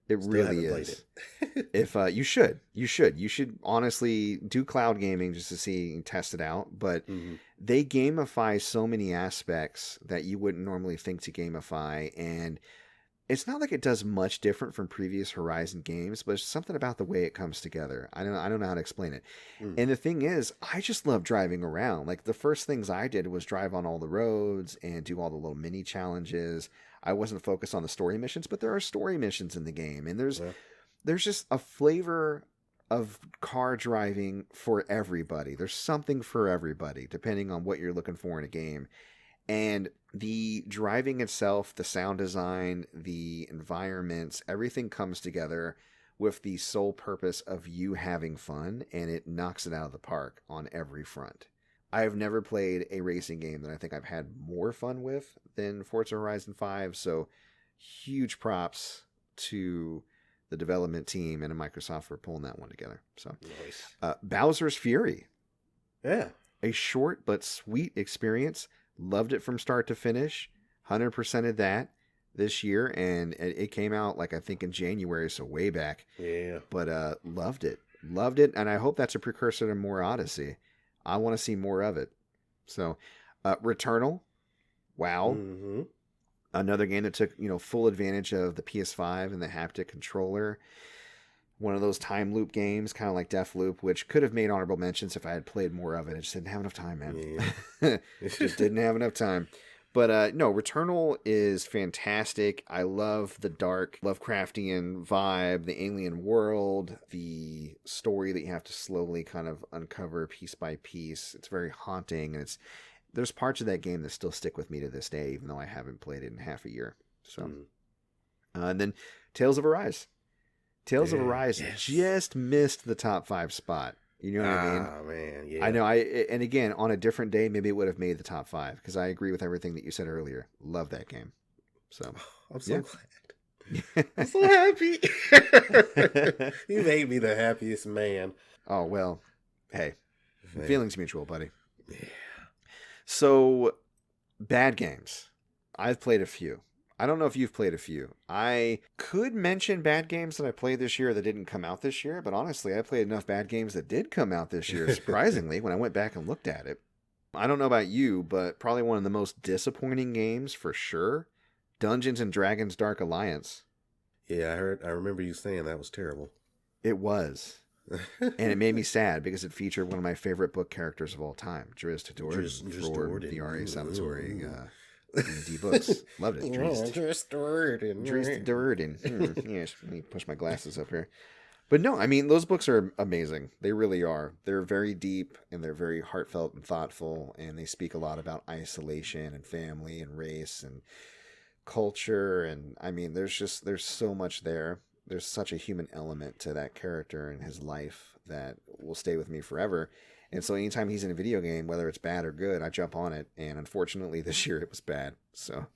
It still really is. If you should honestly do cloud gaming just to see and test it out. But they gamify so many aspects that you wouldn't normally think to gamify, and it's not like it does much different from previous Horizon games, but it's something about the way it comes together. I don't know how to explain it. And the thing is, I just love driving around. Like the first things I did was drive on all the roads and do all the little mini challenges. I wasn't focused on the story missions, but there are story missions in the game, and there's just a flavor of car driving for everybody. There's something for everybody, depending on what you're looking for in a game. And the driving itself, the sound design, the environments, everything comes together with the sole purpose of you having fun, and it knocks it out of the park on every front. I have never played a racing game that I think I've had more fun with than Forza Horizon 5, so huge props to the development team and Microsoft for pulling that one together. So, nice. Bowser's Fury. Yeah. A short but sweet experience. Loved it from start to finish. 100%ed that this year, and it came out, like, I think in January, so way back. Yeah. But loved it. Loved it, and I hope that's a precursor to more Odyssey. I want to see more of it. So, Returnal. Wow. Mm-hmm. Another game that took, full advantage of the PS5 and the haptic controller. One of those time loop games, kind of like Deathloop, which could have made honorable mentions if I had played more of it. I just didn't have enough time, man. Yeah. Just didn't have enough time. But no, Returnal is fantastic. I love the dark Lovecraftian vibe, the alien world, the story that you have to slowly kind of uncover piece by piece. It's very haunting, and there's parts of that game that still stick with me to this day, even though I haven't played it in half a year. So, and then Tales of Arise. Tales of Arise just missed the top 5 spot. You know what I mean? Oh, man, yeah. I know. And again, on a different day, maybe it would have made the top 5 because I agree with everything that you said earlier. Love that game. So I'm so glad. I'm so happy. You made me the happiest man. Oh, well, hey, feelings mutual, buddy. Yeah. So, bad games. I've played a few. I don't know if you've played a few. I could mention bad games that I played this year that didn't come out this year, but honestly, I played enough bad games that did come out this year, surprisingly, when I went back and looked at it. I don't know about you, but probably one of the most disappointing games for sure, Dungeons & Dragons Dark Alliance. Yeah, I remember you saying that was terrible. It was. And it made me sad because it featured one of my favorite book characters of all time, Drizzt Do'Urden, the R.A. Salvatore D books. Loved it. Drizzt Do'Urden. Yes, let me push my glasses up here. But no, I mean, those books are amazing. They really are. They're very deep and they're very heartfelt and thoughtful, and they speak a lot about isolation and family and race and culture. And I mean, there's so much there. There's such a human element to that character and his life that will stay with me forever. And so anytime he's in a video game, whether it's bad or good, I jump on it. And unfortunately, this year it was bad. So,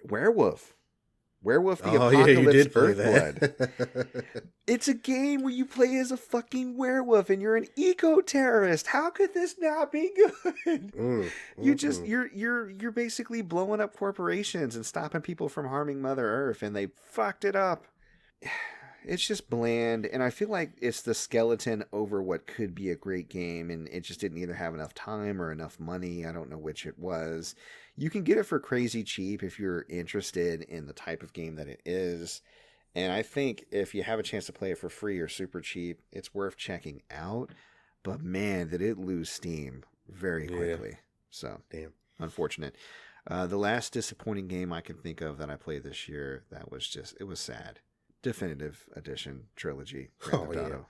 Werewolf the Apocalypse Earthblood. It's a game where you play as a fucking werewolf and you're an eco-terrorist. How could this not be good? You're basically blowing up corporations and stopping people from harming Mother Earth, and they fucked it up. It's just bland, and I feel like it's the skeleton over what could be a great game, and it just didn't either have enough time or enough money. I don't know which it was. You can get it for crazy cheap if you're interested in the type of game that it is, and I think if you have a chance to play it for free or super cheap, it's worth checking out. But man, did it lose steam very quickly. So, damn, unfortunate. The last disappointing game I can think of that I played this year, it was sad. Definitive Edition Trilogy. Grand Theft Auto.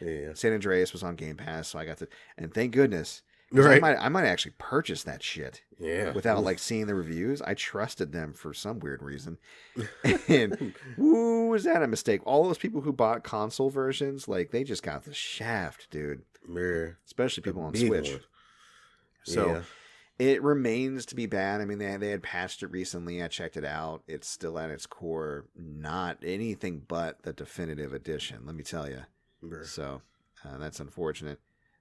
Yeah. San Andreas was on Game Pass, so I got to, and thank goodness. Right. I might actually purchase that shit. Yeah. Without like seeing the reviews. I trusted them for some weird reason. And woo, was that a mistake? All those people who bought console versions, like they just got the shaft, dude. Yeah. Especially people on Switch. One. So it remains to be bad. I mean, they had patched it recently. I checked it out. It's still at its core not anything but the definitive edition, let me tell you. So that's unfortunate.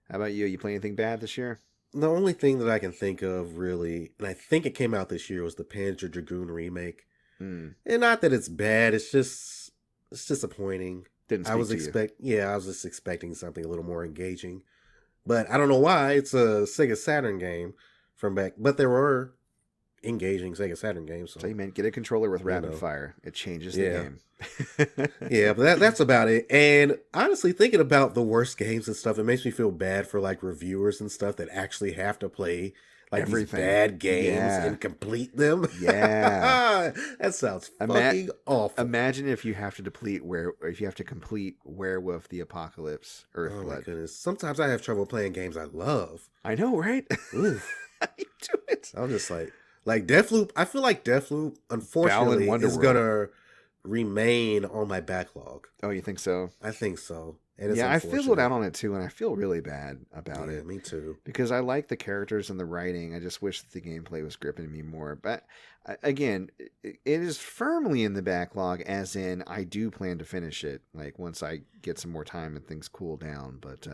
How about you? You play anything bad this year? The only thing that I can think of, really, and I think it came out this year, was the Panzer Dragoon remake. And not that it's bad. It's disappointing. I was just expecting something a little more engaging. But I don't know why. It's a Sega Saturn game from back, but there were engaging Sega Saturn games. So you meant get a controller with rapid fire. It changes the game. Yeah, but that's about it. And honestly, thinking about the worst games and stuff, it makes me feel bad for like reviewers and stuff that actually have to play like these bad games and complete them. Yeah, that sounds fucking awful. Imagine if you have to complete Werewolf the Apocalypse Earthblood. Oh my goodness! Sometimes I have trouble playing games I love. I know, right? How you do it? I'm just like Deathloop. I feel like Deathloop, unfortunately, is gonna remain on my backlog. Oh, you think so? I think so. And I fizzled out on it too, and I feel really bad about it. Me too. Because I like the characters and the writing. I just wish that the gameplay was gripping me more. But again, it is firmly in the backlog, as in I do plan to finish it, like once I get some more time and things cool down. But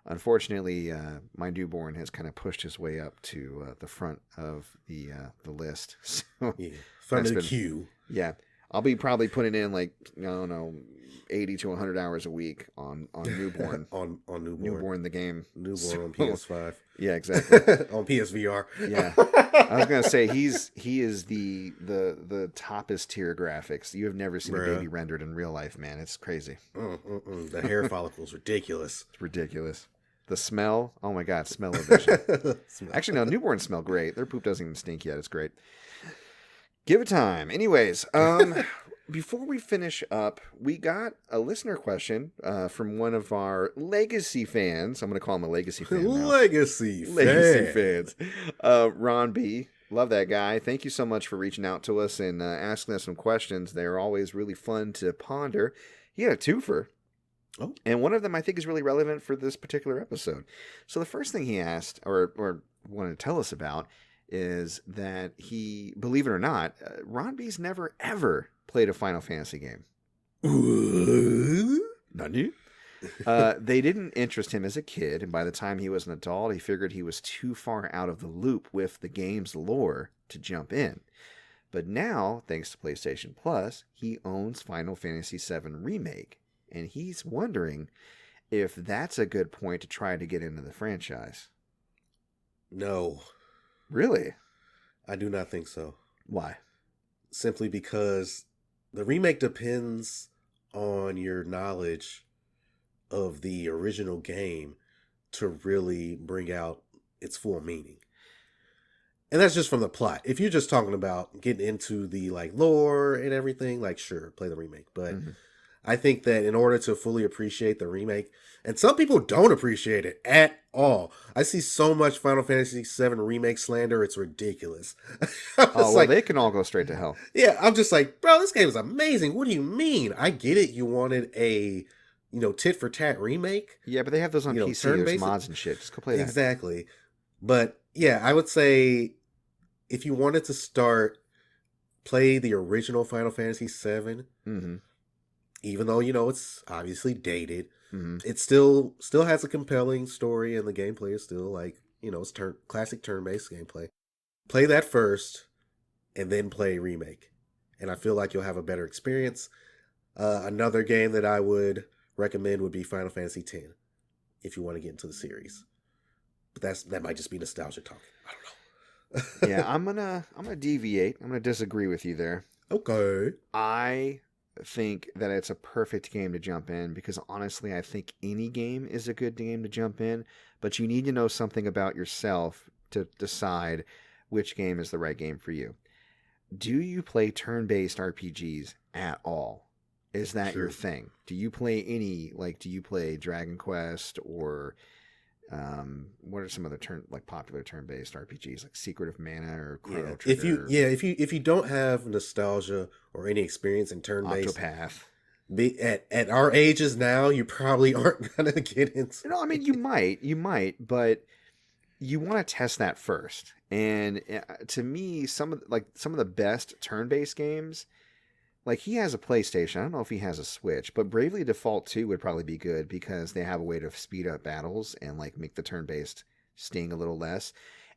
unfortunately, my newborn has kind of pushed his way up to the front of the list. So front of the queue. Yeah. I'll be probably putting in like, I don't know, 80 to 100 hours a week on Newborn. on Newborn. Newborn the game. Newborn on PS5. Yeah, exactly. On PSVR. Yeah. I was gonna say he is the toppest tier graphics. You have never seen a baby rendered in real life, man. It's crazy. The hair follicle's ridiculous. It's ridiculous. The smell, oh my god, smell-o-vision. Actually, no, newborns smell great. Their poop doesn't even stink yet. It's great. Give it time. Anyways, before we finish up, we got a listener question from one of our legacy fans. I'm going to call him a legacy fan now. Legacy fans. Ron B. Love that guy. Thank you so much for reaching out to us and asking us some questions. They're always really fun to ponder. He had a twofer. Oh. And one of them I think is really relevant for this particular episode. So the first thing he asked or wanted to tell us about is that he, believe it or not, Ron B's never ever played a Final Fantasy game. Nani? They didn't interest him as a kid, and by the time he was an adult, he figured he was too far out of the loop with the game's lore to jump in. But now, thanks to PlayStation Plus, he owns Final Fantasy VII Remake, and he's wondering if that's a good point to try to get into the franchise. No. Really? I do not think so. Why? Simply because the remake depends on your knowledge of the original game to really bring out its full meaning. And that's just from the plot. If you're just talking about getting into the like lore and everything, like sure, play the remake. But I think that in order to fully appreciate the remake, and some people don't appreciate it at all. I see so much Final Fantasy VII Remake slander, it's ridiculous. They can all go straight to hell. Yeah, I'm just like, bro, this game is amazing. What do you mean? I get it. You wanted a, tit-for-tat remake. Yeah, but they have those on PC. There's mods and shit. Just go play that. Exactly. But, yeah, I would say if you wanted to start, play the original Final Fantasy VII, even though, it's obviously dated, it still has a compelling story, and the gameplay is still like, it's classic turn-based gameplay. Play that first, and then play Remake. And I feel like you'll have a better experience. Another game that I would recommend would be Final Fantasy X, if you want to get into the series. But that might just be nostalgia talking. I don't know. Yeah, I'm gonna deviate. I'm gonna disagree with you there. Okay. I think that it's a perfect game to jump in because honestly, I think any game is a good game to jump in, but you need to know something about yourself to decide which game is the right game for you. Do you play turn-based RPGs at all? Is that your thing? Do you play do you play Dragon Quest or what are some other popular turn-based RPGs like Secret of Mana or Chrono Trigger? If you don't have nostalgia or any experience in turn-based, Octopath. At our ages now, you probably aren't gonna get into. I mean, you might, but you want to test that first. And to me, some of the best turn-based games, like he has a PlayStation. I don't know if he has a Switch, but Bravely Default 2 would probably be good because they have a way to speed up battles and like make the turn-based sting a little less.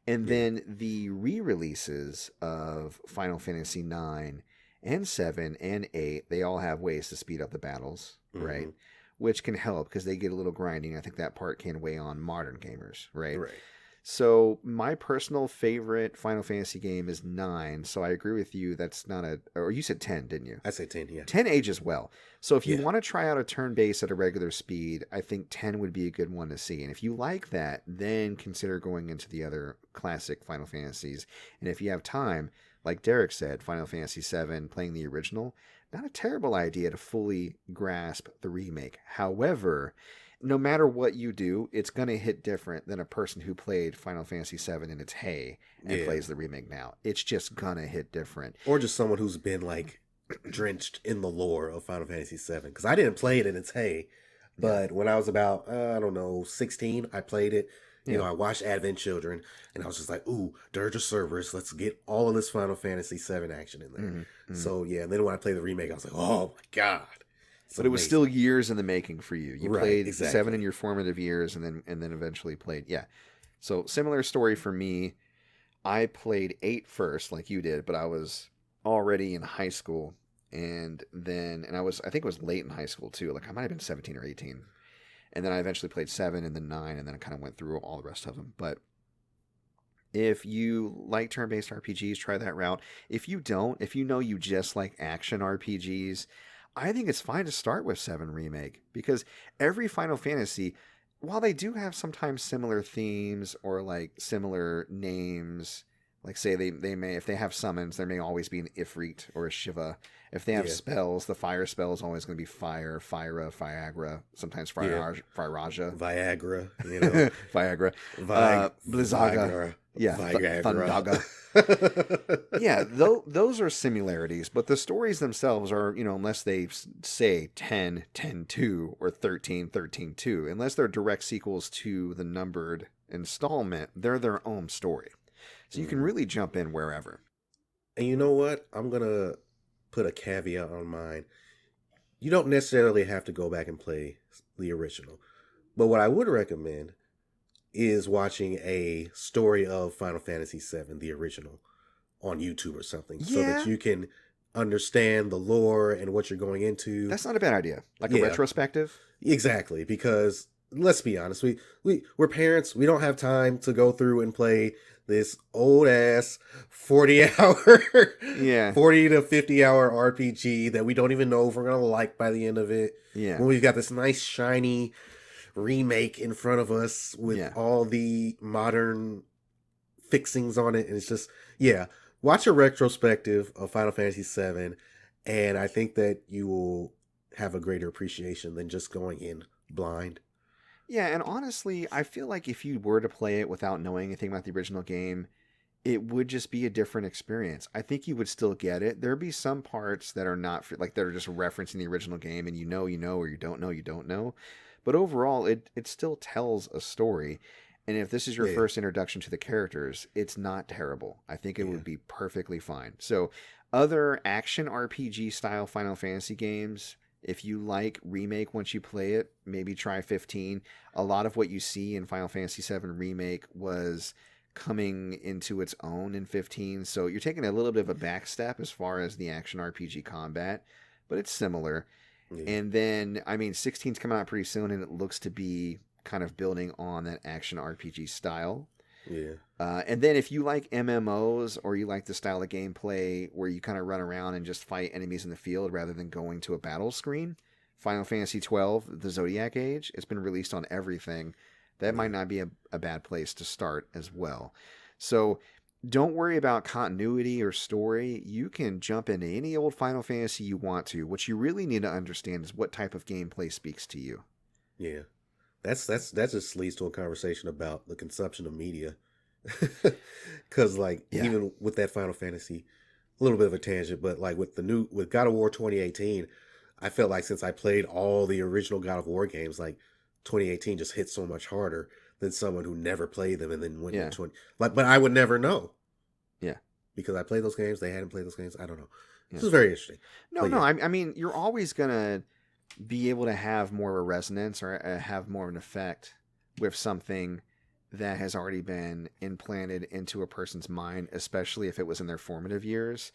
And then the re-releases of Final Fantasy 9 and 7 and 8, they all have ways to speed up the battles, right? Which can help because they get a little grinding. I think that part can weigh on modern gamers, right? Right. So my personal favorite Final Fantasy game is 9. So I agree with you. That's not or you said 10, didn't you? I say 10, yeah. 10 ages well. So if you want to try out a turn-based at a regular speed, I think 10 would be a good one to see. And if you like that, then consider going into the other classic Final Fantasies. And if you have time, like Derek said, Final Fantasy VII, playing the original, not a terrible idea to fully grasp the remake. However, no matter what you do, it's going to hit different than a person who played Final Fantasy VII in its hey and plays the remake now. It's just going to hit different. Or just someone who's been like drenched in the lore of Final Fantasy VII. Because I didn't play it in its hey, but when I was about, 16, I played it. I watched Advent Children, and I was just like, ooh, Dirge of Cerberus, let's get all of this Final Fantasy VII action in there. So, and then when I played the remake, I was like, oh my God. But it was still years in the making for you. You played 7 in your formative years and then eventually played. Yeah. So similar story for me. I played 8 first like you did, but I was already in high school. and I think it was late in high school too. Like I might have been 17 or 18, and then I eventually played 7 and then 9, and then I kind of went through all the rest of them. But if you like turn-based RPGs, try that route. If you don't, if you know you just like action RPGs, I think it's fine to start with 7 Remake, because every Final Fantasy, while they do have sometimes similar themes or like similar names, like say they may, if they have summons, there may always be an Ifrit or a Shiva. If they have spells, the fire spell is always going to be fire, Fyra, Viagra, sometimes Fyraja. Viagra, you know. Viagra. Blizzaga. Yeah, Thundaga. Yeah, those are similarities, but the stories themselves are, unless they say 10, 10-2, or 13, 13-2, unless they're direct sequels to the numbered installment, they're their own story. So you can really jump in wherever. And you know what? I'm going to put a caveat on mine. You don't necessarily have to go back and play the original. But what I would recommend is watching a story of Final Fantasy VII, the original, on YouTube or something, so that you can understand the lore and what you're going into. That's not a bad idea. Like a retrospective? Exactly, because let's be honest, we're parents. We don't have time to go through and play this old ass 40 to 50 hour RPG that we don't even know if we're gonna like by the end of it. Yeah. When we've got this nice shiny remake in front of us with all the modern fixings on it, and it's just watch a retrospective of Final Fantasy VII, and I think that you will have a greater appreciation than just going in blind. Yeah, and honestly, I feel like if you were to play it without knowing anything about the original game, it would just be a different experience. I think you would still get it. There'd be some parts that are not, like, that are just referencing the original game, and you know, or you don't know. But overall, it still tells a story. And if this is your first introduction to the characters, it's not terrible. I think it would be perfectly fine. So other action RPG style Final Fantasy games, if you like Remake once you play it, maybe try 15. A lot of what you see in Final Fantasy VII Remake was coming into its own in 15. So you're taking a little bit of a back step as far as the action RPG combat, but it's similar. Yeah. And then, 16's coming out pretty soon, and it looks to be kind of building on that action RPG style. Yeah. And then if you like MMOs, or you like the style of gameplay where you kind of run around and just fight enemies in the field rather than going to a battle screen, Final Fantasy XII, the Zodiac Age, it's been released on everything. That might not be a bad place to start as well. So don't worry about continuity or story. You can jump into any old Final Fantasy you want to. What you really need to understand is what type of gameplay speaks to you. Yeah. That just leads to a conversation about the consumption of media. Because even with that Final Fantasy, a little bit of a tangent, but like with God of War 2018, I felt like since I played all the original God of War games, like 2018 just hit so much harder than someone who never played them and then went to 20. But I would never know. Yeah. Because I played those games, they hadn't played those games. I don't know. This is very interesting. You're always gonna be able to have more of a resonance or have more of an effect with something that has already been implanted into a person's mind, especially if it was in their formative years,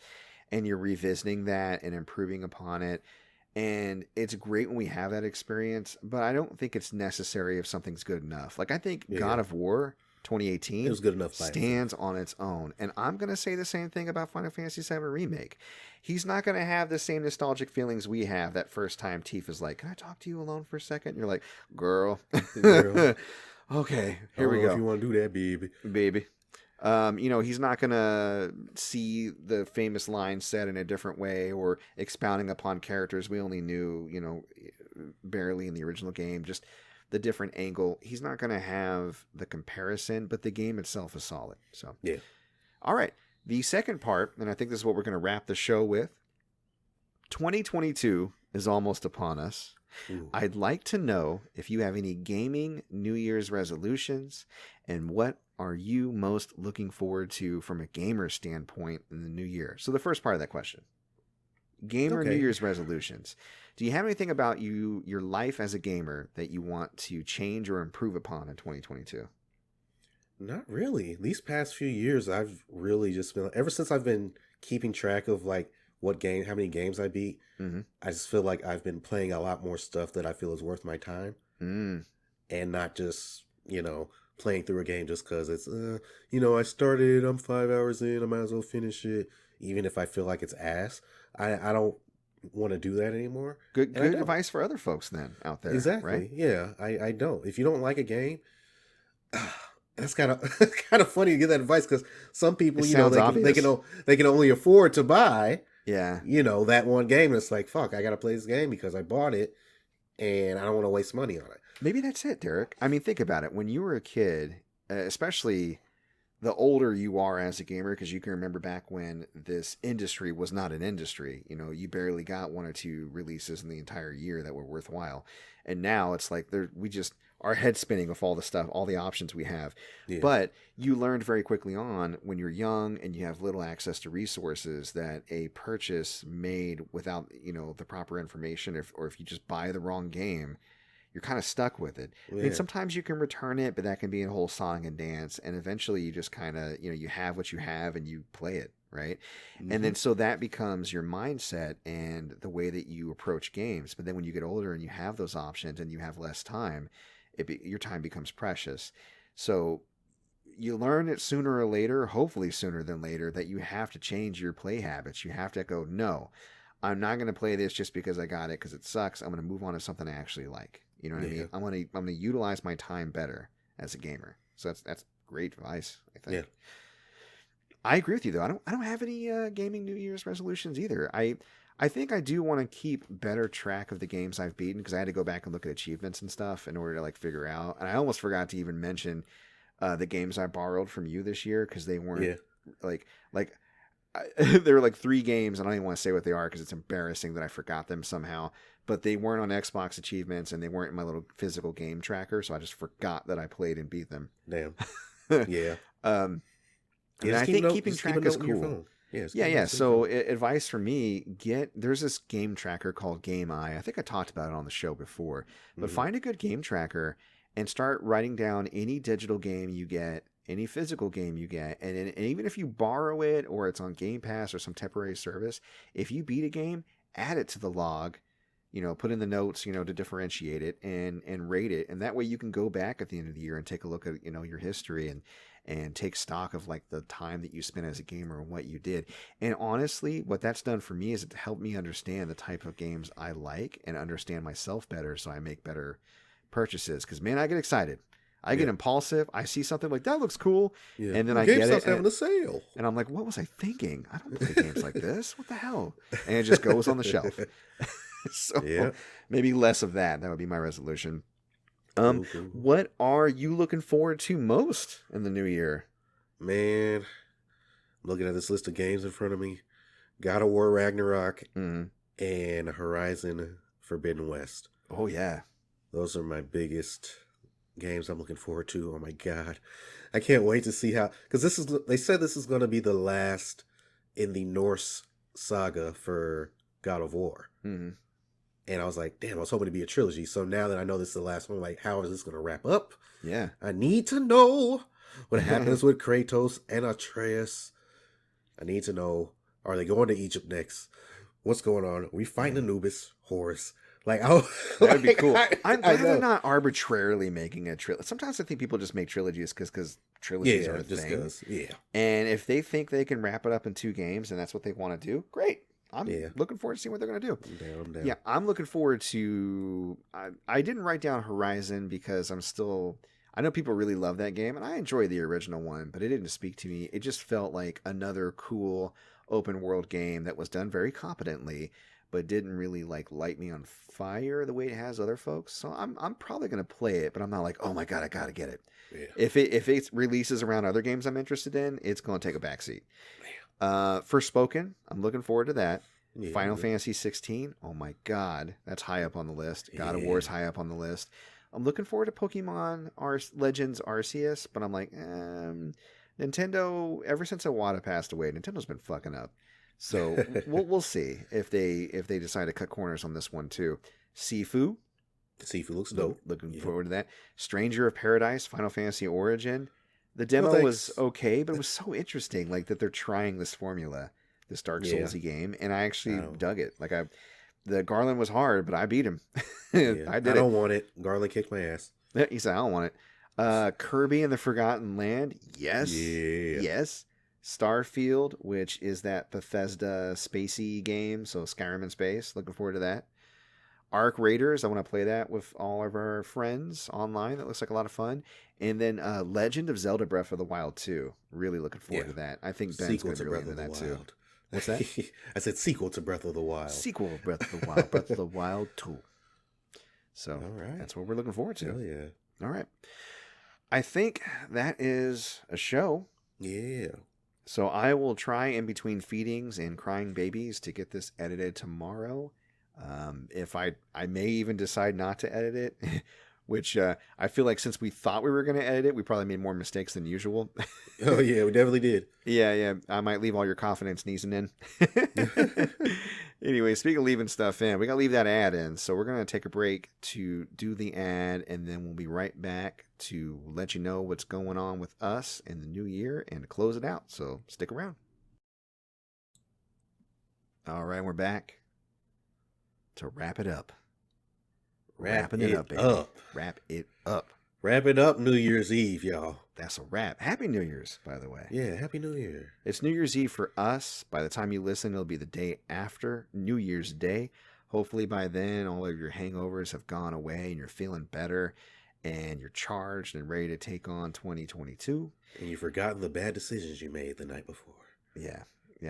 and you're revisiting that and improving upon it. And it's great when we have that experience, but I don't think it's necessary if something's good enough. Like, I think God of War 2018 it was good enough stands on its own. And I'm going to say the same thing about Final Fantasy VII Remake. He's not going to have the same nostalgic feelings we have that first time Tifa's like, "Can I talk to you alone for a second?" And you're like, girl. Okay, here we go. If you want to do that, baby. He's not going to see the famous line said in a different way or expounding upon characters we only knew, barely in the original game, just the different angle. He's not going to have the comparison, but the game itself is solid. So, yeah. All right. The second part, and I think this is what we're going to wrap the show with. 2022 is almost upon us. Ooh. I'd like to know if you have any gaming New Year's resolutions, and what are you most looking forward to from a gamer standpoint in the new year? So the first part of that question, gamer New Year's resolutions. Do you have anything about your life as a gamer that you want to change or improve upon in 2022? Not really. These past few years, I've really just been, ever since I've been keeping track of like how many games I beat. Mm-hmm. I just feel like I've been playing a lot more stuff that I feel is worth my time, and not just playing through a game just because it's I started. I'm 5 hours in. I might as well finish it, even if I feel like it's ass. I don't want to do that anymore. Good advice for other folks then out there. Exactly. Right? Yeah, I don't. If you don't like a game. That's kind of funny to get that advice because some people, they can only afford to buy, that one game. And it's like, fuck, I got to play this game because I bought it, and I don't want to waste money on it. Maybe that's it, Derek. I mean, think about it. When you were a kid, especially the older you are as a gamer, because you can remember back when this industry was not an industry. You barely got 1 or 2 releases in the entire year that were worthwhile, and now it's like our head spinning with all the stuff, all the options we have. Yeah. But you learned very quickly on when you're young and you have little access to resources that a purchase made without, the proper information, or if you just buy the wrong game, you're kind of stuck with it. Yeah. I mean, sometimes you can return it, but that can be a whole song and dance. And eventually you just kind of, you have what you have and you play it. Right. Mm-hmm. And then so that becomes your mindset and the way that you approach games. But then when you get older and you have those options and you have less time, your time becomes precious. So you learn it sooner or later, hopefully sooner than later, that you have to change your play habits. You have to go, no, I'm not going to play this just because I got it because it sucks. I'm going to move on to something I actually like. You know what I mean? I'm going to utilize my time better as a gamer. So that's great advice, I think. Yeah. I agree with you though. I don't have any gaming New Year's resolutions either. I think I do want to keep better track of the games I've beaten because I had to go back and look at achievements and stuff in order to figure out. And I almost forgot to even mention the games I borrowed from you this year because they weren't there were 3 games. And I don't even want to say what they are because it's embarrassing that I forgot them somehow. But they weren't on Xbox achievements and they weren't in my little physical game tracker. So I just forgot that I played and beat them. Damn. Yeah. And I think keeping track is cool. Yeah. So advice from me, there's this game tracker called Game Eye. I think I talked about it on the show before, but find a good game tracker and start writing down any digital game you get, any physical game you get. And even if you borrow it or it's on Game Pass or some temporary service, if you beat a game, add it to the log, put in the notes, to differentiate it and rate it. And that way you can go back at the end of the year and take a look at, your history and take stock of the time that you spent as a gamer and what you did. And honestly, what that's done for me is it helped me understand the type of games I like and understand myself better so I make better purchases. Because, man, I get excited. I get impulsive. I see something like, that looks cool. Yeah. And then I get it. Having a sale. And I'm like, what was I thinking? I don't play games like this. What the hell? And it just goes on the shelf. So maybe less of that. That would be my resolution. What are you looking forward to most in the new year? Man, I'm looking at this list of games in front of me. God of War Ragnarok and Horizon Forbidden West. Oh, yeah. Those are my biggest games I'm looking forward to. Oh, my God. I can't wait to see how... Because they said this is going to be the last in the Norse saga for God of War. Mm-hmm. And I was like, damn, I was hoping to be a trilogy. So now that I know this is the last one, how is this going to wrap up? Yeah. I need to know what happens with Kratos and Atreus. I need to know, are they going to Egypt next? What's going on? Are we fighting Anubis? Horus? That'd be cool. I'm glad they're not arbitrarily making a trilogy. Sometimes I think people just make trilogies because trilogies are a thing. Yeah. And if they think they can wrap it up in 2 games and that's what they want to do, great. I'm looking forward to seeing what they're going to do. I'm down. Yeah, I'm looking forward to... I didn't write down Horizon because I know people really love that game, and I enjoy the original one, but it didn't speak to me. It just felt like another cool open-world game that was done very competently, but didn't really light me on fire the way it has other folks. So I'm probably going to play it, but I'm not like, oh my God, I got to get it. Yeah. If it releases around other games I'm interested in, it's going to take a backseat. Forspoken, I'm looking forward to that. Yeah. Final Fantasy 16, oh my God, that's high up on the list. God of War is high up on the list. I'm looking forward to Pokemon Legends Arceus, but I'm like, Nintendo, ever since Iwata passed away, Nintendo's been fucking up. So we'll see if they decide to cut corners on this one too. Sifu looks dope. Looking forward to that. Stranger of Paradise, Final Fantasy Origin. The demo was okay, but it was so interesting, that they're trying this formula. this Dark Soulsy game, and I actually dug it. Like the Garland was hard, but I beat him. I don't want it. Garland kicked my ass. He said, I don't want it. Kirby and the Forgotten Land. Yes. Yeah. Yes. Starfield, which is that Bethesda spacey game. So Skyrim in space. Looking forward to that. Arc Raiders. I want to play that with all of our friends online. That looks like a lot of fun. And then Legend of Zelda Breath of the Wild 2. Really looking forward to that. I think Ben's going to be really into that too. What's that? I said sequel to Breath of the Wild. Sequel to Breath of the Wild. Breath of the Wild 2. So that's what we're looking forward to. Hell yeah. All right. I think that is a show. Yeah. So I will try in between feedings and crying babies to get this edited tomorrow. If I may even decide not to edit it, which I feel like since we thought we were going to edit it, we probably made more mistakes than usual. Oh, yeah, we definitely did. Yeah. I might leave all your confidence sneezing in. Anyway, speaking of leaving stuff in, we got to leave that ad in. So we're going to take a break to do the ad, and then we'll be right back to let you know what's going on with us in the new year and to close it out. So stick around. All right, we're back to wrap it up. Wrapping it up, baby. Wrap it up. Wrap it up New Year's Eve, y'all. That's a wrap. Happy New Year's, by the way. Yeah, Happy New Year. It's New Year's Eve for us. By the time you listen, it'll be the day after New Year's Day. Hopefully by then, all of your hangovers have gone away and you're feeling better and you're charged and ready to take on 2022. And you've forgotten the bad decisions you made the night before. Yeah.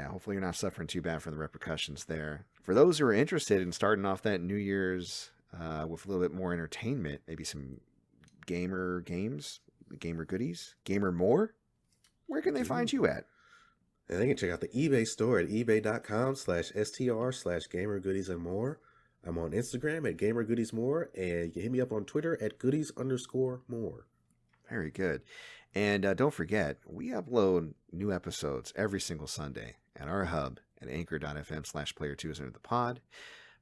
Hopefully you're not suffering too bad from the repercussions there. For those who are interested in starting off that New Year's with a little bit more entertainment, maybe some gamer games, gamer goodies, gamer more, where can they find you at? And they can check out the eBay store at ebay.com/str/gamergoodies and more. I'm on Instagram at gamergoodiesmore, and you can hit me up on Twitter at goodies_more. Very good. And don't forget, we upload new episodes every single Sunday at our hub at anchor.fm/player2is_the-pod.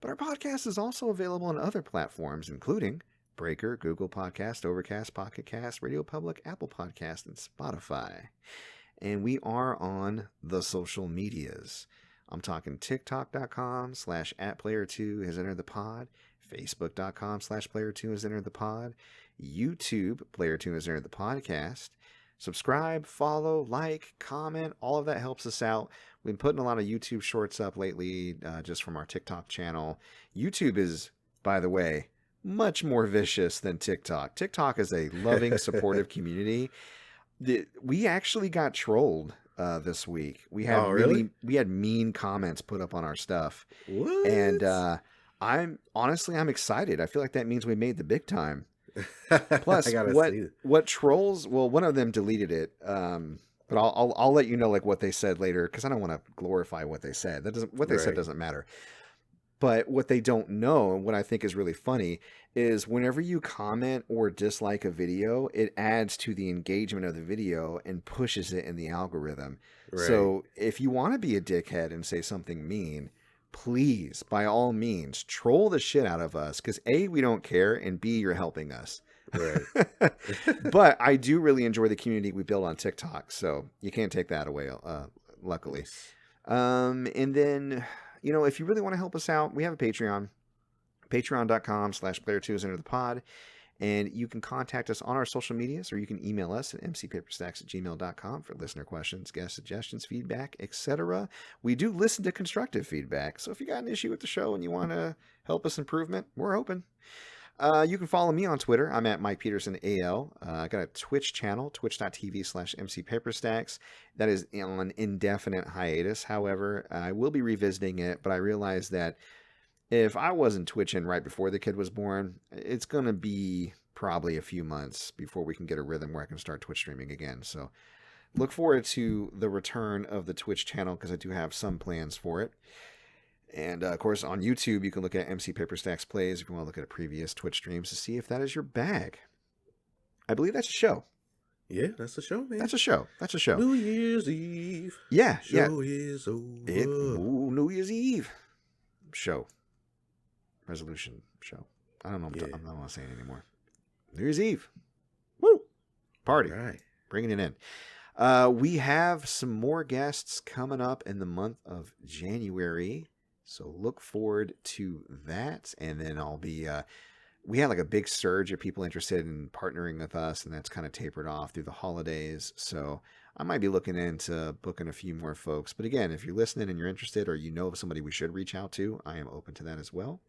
But our podcast is also available on other platforms, including Breaker, Google Podcast, Overcast, Pocket Cast, Radio Public, Apple Podcast, and Spotify. And we are on the social medias. I'm talking TikTok.com/@player2 has entered the pod, Facebook.com/player2 has entered the pod, YouTube, Player2 has entered the podcast. Subscribe, follow, like, comment, all of that helps us out. We've been putting a lot of YouTube shorts up lately, just from our TikTok channel. YouTube is, by the way, much more vicious than TikTok. TikTok is a loving, supportive community. We actually got trolled this week. We had we had mean comments put up on our stuff. What? And I'm excited. I feel like that means we made the big time. Plus, what trolls? Well, one of them deleted it. But I'll let you know like what they said later, because I don't want to glorify what they said. They said doesn't matter. But what they don't know, and what I think is really funny, is whenever you comment or dislike a video, it adds to the engagement of the video and pushes it in the algorithm. Right. So if you want to be a dickhead and say something mean, please, by all means, troll the shit out of us, because A, we don't care, and B, you're helping us. Right. But I do really enjoy the community we build on TikTok, so you can't take that away, luckily. And then, if you really want to help us out, we have a Patreon, patreon.com/player2is_the-pod. And you can contact us on our social medias, or you can email us at mcpaperstacks@gmail.com for listener questions, guest suggestions, feedback, etc. We do listen to constructive feedback, so if you got an issue with the show and you want to help us improvement, we're open. You can follow me on Twitter. I'm at Mike Peterson AL. I got a Twitch channel, twitch.tv/mcpaperstacks. That is on indefinite hiatus. However, I will be revisiting it, but I realized that if I wasn't twitching right before the kid was born, it's going to be probably a few months before we can get a rhythm where I can start Twitch streaming again. So look forward to the return of the Twitch channel, because I do have some plans for it. And, of course, on YouTube, you can look at MC Paperstacks Plays if you want to look at previous Twitch streams to see if that is your bag. I believe that's a show. Yeah, that's a show, man. That's a show. New Year's Eve. Yeah. Show is over. New Year's Eve. Show. Resolution show. I don't know. I don't want to say it anymore. New Year's Eve. Woo! Party. All right. Bringing it in. We have some more guests coming up in the month of January, so look forward to that. And then I'll be we had like a big surge of people interested in partnering with us, and that's kind of tapered off through the holidays. So I might be looking into booking a few more folks. But again, if you're listening and you're interested, or you know of somebody we should reach out to, I am open to that as well.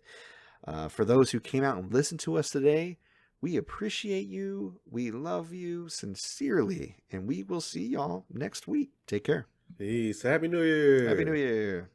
For those who came out and listened to us today, we appreciate you. We love you sincerely. And we will see y'all next week. Take care. Peace. Happy New Year. Happy New Year.